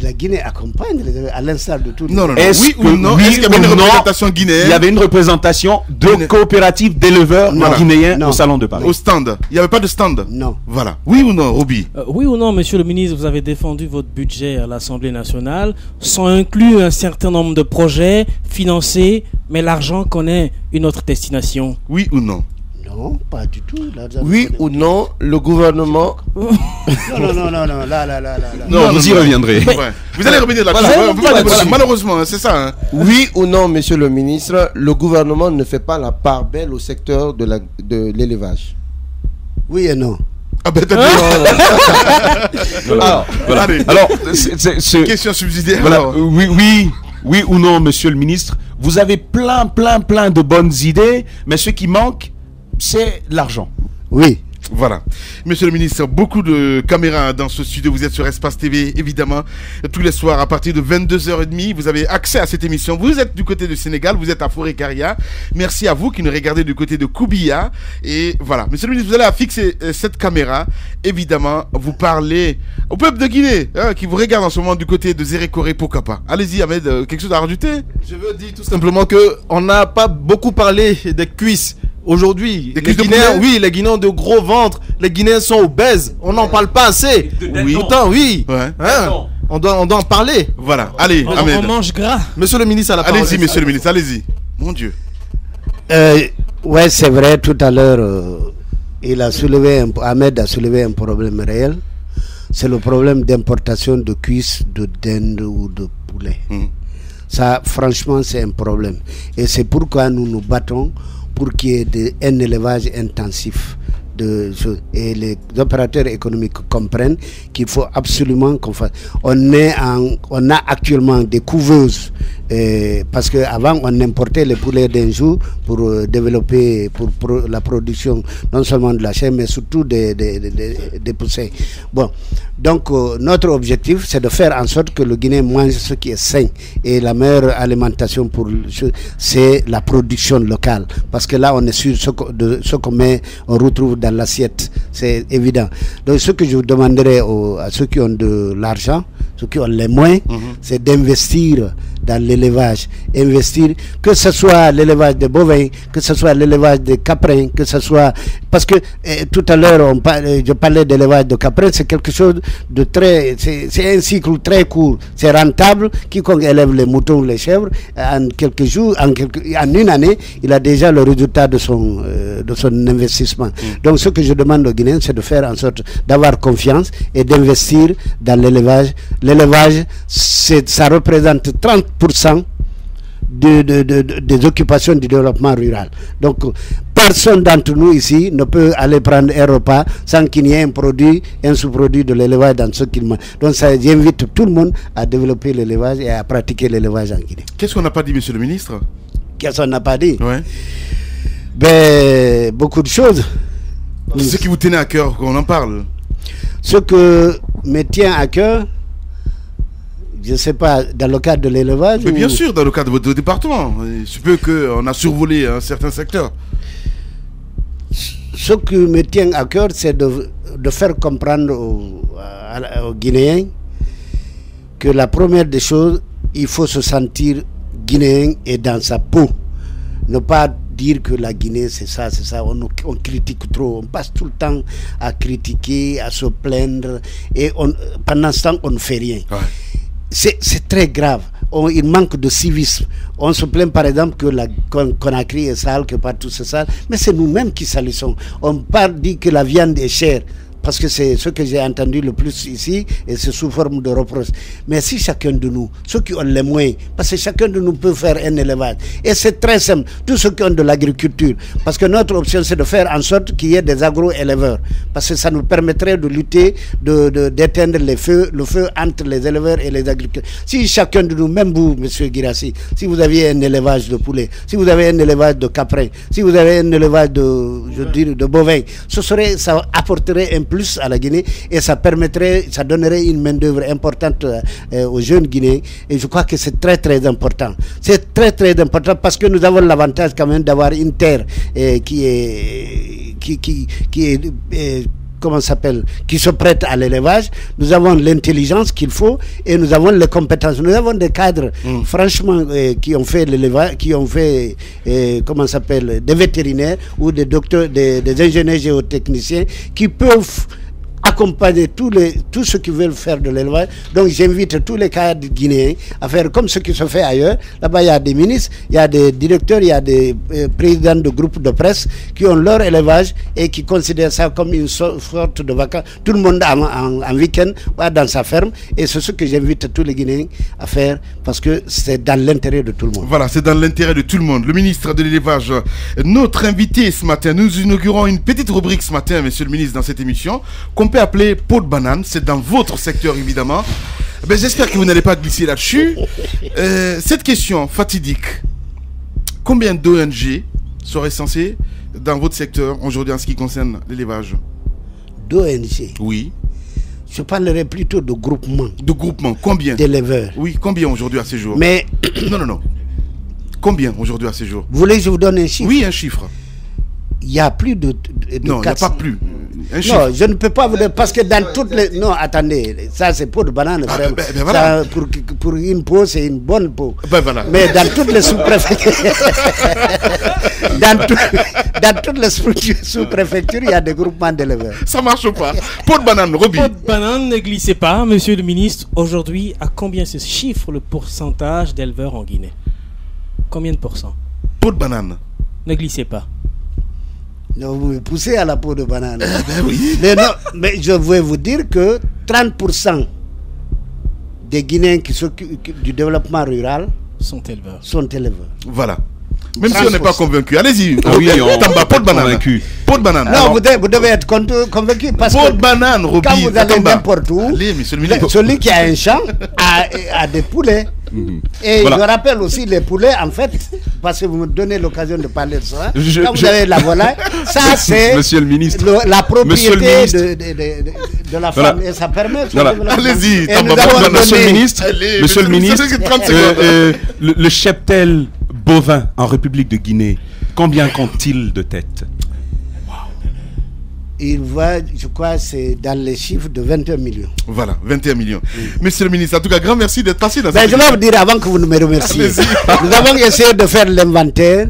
G: La Guinée accompagne à l'instar de tout.
B: Non. Oui ou non? Est-ce qu'il y avait une représentation guinéenne?
D: Il y avait une représentation de coopérative d'éleveurs guinéens au salon de Paris.
B: Au stand? Il n'y avait pas de stand?
G: Non.
B: Voilà. Oui ou non, Roby?
C: Oui ou non, monsieur le ministre, vous avez défendu votre budget à l'Assemblée nationale, sans inclure un certain nombre de projets financés, mais l'argent connaît une autre destination.
B: Oui ou non?
G: Non, pas du tout.
F: Oui ou non, le gouvernement...
G: Non, là.
D: Non, vous y reviendrez.
B: Vous allez revenir là-dessus. Malheureusement, c'est ça.
F: Oui ou non, monsieur le ministre, le gouvernement ne fait pas la part belle au secteur de l'élevage?
G: Oui et non.
B: Ah ben
D: Alors,
B: question subsidiaire.
D: Voilà, oui ou non, monsieur le ministre, vous avez plein de bonnes idées, mais ce qui manque, c'est l'argent.
G: Oui.
B: Voilà. Monsieur le ministre, beaucoup de caméras dans ce studio. Vous êtes sur Espace TV, évidemment. Tous les soirs, à partir de 22h30, vous avez accès à cette émission. Vous êtes du côté du Sénégal, vous êtes à Forêt-Caria. Merci à vous qui nous regardez du côté de Koubia. Et voilà. Monsieur le ministre, vous allez fixer cette caméra. Évidemment, vous parlez au peuple de Guinée, qui vous regarde en ce moment du côté de Zérékoré, pourquoi pas. Allez-y, Ahmed, quelque chose à rajouter?
E: Je veux dire tout simplement qu'on n'a pas beaucoup parlé des cuisses. Aujourd'hui, les Guinéens, les Guinéens ont de gros ventres, les Guinéens sont obèses, on n'en parle pas assez. Pourtant, on doit en parler.
B: Voilà, allez, Ahmed.
C: On mange gras.
E: Monsieur le ministre, à la parole.
B: Allez-y, monsieur le ministre, allez-y. Mon Dieu.
G: Ouais, c'est vrai, tout à l'heure, Ahmed a soulevé un problème réel. C'est le problème d'importation de cuisses, de dinde ou de poulet. Ça, franchement, c'est un problème. Et c'est pourquoi nous nous battons pour qu'il y ait un élevage intensif. Et les opérateurs économiques comprennent qu'il faut absolument qu'on fasse. On a actuellement des couveuses parce qu'avant on importait les poulets d'un jour pour développer pour la production non seulement de la chair mais surtout des poussins. Bon, donc notre objectif c'est de faire en sorte que le Guinéen mange ce qui est sain, et la meilleure alimentation pour c'est la production locale, parce que là on est sûr ce qu'on met on retrouve dans l'assiette, c'est évident. Donc ce que je vous demanderais à ceux qui ont de l'argent, ceux qui ont les moyens, c'est d'investir dans l'élevage, investir, que ce soit l'élevage de bovins, que ce soit l'élevage de caprins, que ce soit, parce que tout à l'heure je parlais d'élevage de caprins, c'est quelque chose de très, c'est un cycle très court, c'est rentable. Quiconque élève les moutons, les chèvres, en quelques jours, en une année, il a déjà le résultat de son investissement. Donc ce que je demande aux Guinéens, c'est de faire en sorte d'avoir confiance et d'investir dans l'élevage. L'élevage, ça représente 30% des occupations du développement rural. Donc personne d'entre nous ici ne peut aller prendre un repas sans qu'il y ait un sous-produit de l'élevage dans ce qu'il mange. Donc j'invite tout le monde à développer l'élevage et à pratiquer l'élevage en Guinée.
B: Qu'est-ce qu'on n'a pas dit, monsieur le ministre?
G: Qu'est-ce qu'on n'a pas dit?
B: Ouais.
G: Ben, beaucoup de choses.
B: Ce qui vous tenait à cœur qu'on en parle?
G: Ce que me tient à cœur, je ne sais pas, dans le cadre de l'élevage.
B: Mais bien sûr, dans le cadre de votre département. Il se peut qu'on a survolé un certain secteur.
G: Ce qui me tient à cœur, c'est de faire comprendre aux Guinéens que la première des choses, il faut se sentir Guinéen et dans sa peau. Ne pas dire que la Guinée c'est ça, on critique trop, on passe tout le temps à critiquer, à se plaindre, et pendant ce temps on ne fait rien. Ouais. C'est très grave. Il manque de civisme. On se plaint par exemple que Conakry est sale, que partout c'est sale, mais c'est nous-mêmes qui salissons. On dit que la viande est chère, parce que c'est ce que j'ai entendu le plus ici, et c'est sous forme de reproche. Mais si chacun de nous, ceux qui ont les moyens, parce que chacun de nous peut faire un élevage, et c'est très simple, tous ceux qui ont de l'agriculture, parce que notre option c'est de faire en sorte qu'il y ait des agro-éleveurs, parce que ça nous permettrait de lutter, d'éteindre le feu entre les éleveurs et les agriculteurs. Si chacun de nous, même vous, monsieur Guirassy, si vous aviez un élevage de poulets, si vous avez un élevage de caprins, si vous avez un élevage de bovins, ça apporterait un plus à la Guinée, et ça donnerait une main d'œuvre importante aux jeunes Guinéens, et je crois que c'est très très important. C'est très très important parce que nous avons l'avantage quand même d'avoir une terre qui se prête à l'élevage. Nous avons l'intelligence qu'il faut et nous avons les compétences. Nous avons des cadres, franchement, qui ont fait l'élevage, qui ont fait, des vétérinaires ou des docteurs, des ingénieurs géotechniciens qui peuvent accompagner tous ceux qui veulent faire de l'élevage. Donc j'invite tous les cadres guinéens à faire comme ce qui se fait ailleurs. Là-bas il y a des ministres, il y a des directeurs, il y a des présidents de groupes de presse qui ont leur élevage et qui considèrent ça comme une sorte de vacances. Tout le monde en week-end va dans sa ferme, et c'est ce que j'invite tous les Guinéens à faire, parce que c'est dans l'intérêt de tout le monde.
B: Voilà, c'est dans l'intérêt de tout le monde. Le ministre de l'élevage, notre invité ce matin. Nous inaugurons une petite rubrique ce matin, monsieur le ministre, dans cette émission, qu'on peut appeler peau de banane. C'est dans votre secteur évidemment. J'espère que vous n'allez pas glisser là-dessus. Cette question fatidique, combien d'ONG seraient censées dans votre secteur aujourd'hui en ce qui concerne l'élevage?
G: D'ONG?
B: Oui.
G: Je parlerai plutôt de groupement.
B: De groupement, combien?
G: D'éleveurs.
B: Oui, combien aujourd'hui à ce jour?
G: Mais
B: non. Combien aujourd'hui à ce jour?
G: Vous voulez que je vous donne un chiffre?
B: Oui, un chiffre.
G: Il y a plus de
B: non, il n'y a pas plus.
G: Non, je ne peux pas vous dire, parce que dans toutes les... Non, attendez, ça c'est peau de banane, vraiment.
B: Voilà.
G: Ça, pour une peau, c'est une bonne peau.
B: Voilà.
G: Mais dans toutes les sous-préfectures... dans toutes les sous-préfectures, il y a des groupements d'éleveurs.
B: Ça marche pas. Peau de banane, Roby.
C: Peau de banane, ne glissez pas, monsieur le ministre. Aujourd'hui, à combien se chiffre le pourcentage d'éleveurs en Guinée? Combien de pourcents?
B: Peau de banane.
C: Ne glissez pas.
G: Non, vous me poussez à la peau de banane.
B: Oui.
G: Mais je vais vous dire que 30% des Guinéens qui s'occupent du développement rural
C: sont éleveurs.
B: Voilà. Même 30%. Si on n'est pas convaincu. Allez-y.
D: Oui,
B: Tamba, peau de banane.
D: Convaincu.
B: Peau de banane.
G: Non, vous devez être convaincu parce
B: peau
G: que
B: de banane, Roby,
G: quand vous allez n'importe où,
B: allez, monsieur le ministre.
G: celui qui a un champ a des poulets. Et je rappelle aussi les poulets, en fait, parce que vous me donnez l'occasion de parler de ça. Quand vous avez la volaille, ça c'est
D: Monsieur le ministre,
G: la propriété de la femme. Et ça permet.
B: Allez-y,
D: Monsieur le ministre, le cheptel bovin en République de Guinée, combien compte-t-il de têtes?
G: Il va, je crois, c'est dans les chiffres de 21 millions.
B: Voilà, 21 millions. Monsieur le ministre, en tout cas, grand merci d'être passé dans cette...
G: Je vais vous dire avant que vous ne me remerciez. Nous avons essayé de faire l'inventaire,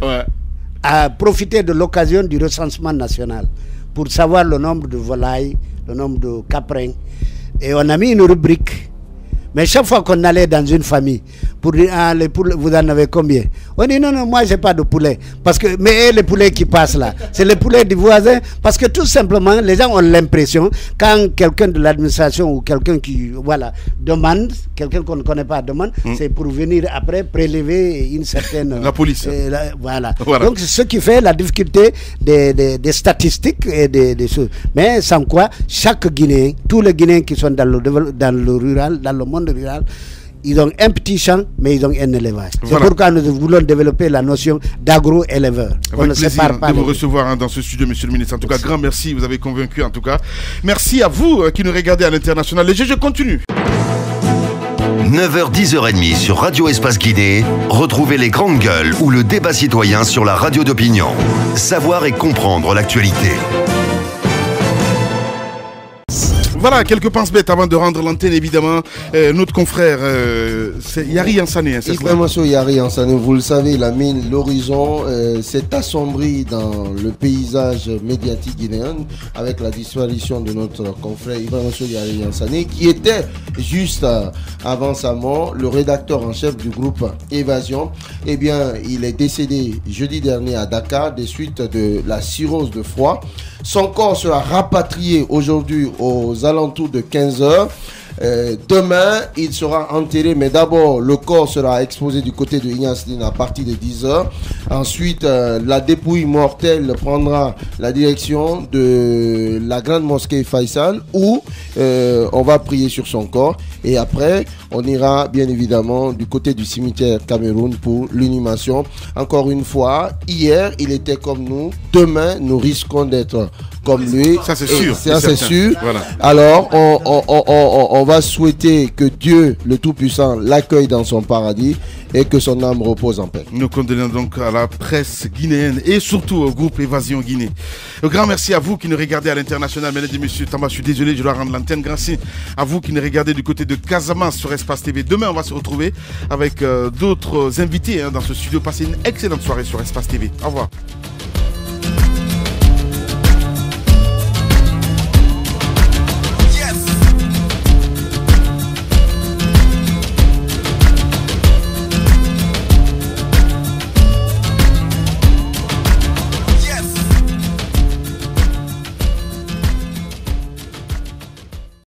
G: à profiter de l'occasion du recensement national pour savoir le nombre de volailles, le nombre de caprins. Et on a mis une rubrique. Mais chaque fois qu'on allait dans une famille, pour dire, les poulets, vous en avez combien? On dit non, moi j'ai pas de poulet. Parce que, mais les poulets qui passent là, c'est les poulets du voisin. Parce que tout simplement, les gens ont l'impression, quand quelqu'un de l'administration ou quelqu'un qui demande, quelqu'un qu'on ne connaît pas demande, c'est pour venir après prélever une certaine...
B: La police.
G: Voilà. Donc c'est ce qui fait la difficulté des statistiques et des choses. Mais sans quoi, chaque Guinéen, tous les Guinéens qui sont dans le rural, dans le monde rural, ils ont un petit champ, mais ils ont un élevage. C'est pourquoi nous voulons développer la notion d'agro-éleveur.
B: On ne sépare pas de vous recevoir dans ce studio, monsieur le ministre. En tout cas, grand merci, vous avez convaincu en tout cas. Merci à vous qui nous regardez à l'international. Les GG continuent.
A: 9h, 10h30 sur Radio Espace Guinée. Retrouvez les grandes gueules ou le débat citoyen sur la radio d'opinion. Savoir et comprendre l'actualité.
B: Voilà, quelques penses bêtes avant de rendre l'antenne, évidemment. Notre confrère, c'est Yari Yansané.
F: Yari Yansané, vous le savez, l'horizon s'est assombri dans le paysage médiatique guinéen avec la disparition de notre confrère Yari Yansané, qui était juste avant sa mort le rédacteur en chef du groupe Évasion. Eh bien, il est décédé jeudi dernier à Dakar des suites de la cirrhose de foie. Son corps sera rapatrié aujourd'hui aux alentours de 15h. Demain, il sera enterré, mais d'abord, le corps sera exposé du côté de Ignace-Line à partir de 10h. Ensuite, la dépouille mortelle prendra la direction de la grande mosquée Faisal où on va prier sur son corps. Et après, on ira bien évidemment du côté du cimetière Cameroun pour l'inhumation. Encore une fois, hier, il était comme nous. Demain, nous risquons d'être comme lui.
B: Ça, c'est sûr.
F: Ça, c'est sûr.
B: Voilà.
F: Alors, on va souhaiter que Dieu, le Tout-Puissant, l'accueille dans son paradis et que son âme repose en paix.
B: Nous condamnons donc à la presse guinéenne et surtout au groupe Évasion Guinée. Un grand merci à vous qui nous regardez à l'international. Mesdames et messieurs, Tamba, je suis désolé, je dois rendre l'antenne. Merci à vous qui nous regardez du côté de Casamance sur Espace TV. Demain, on va se retrouver avec d'autres invités dans ce studio. Passez une excellente soirée sur Espace TV. Au revoir.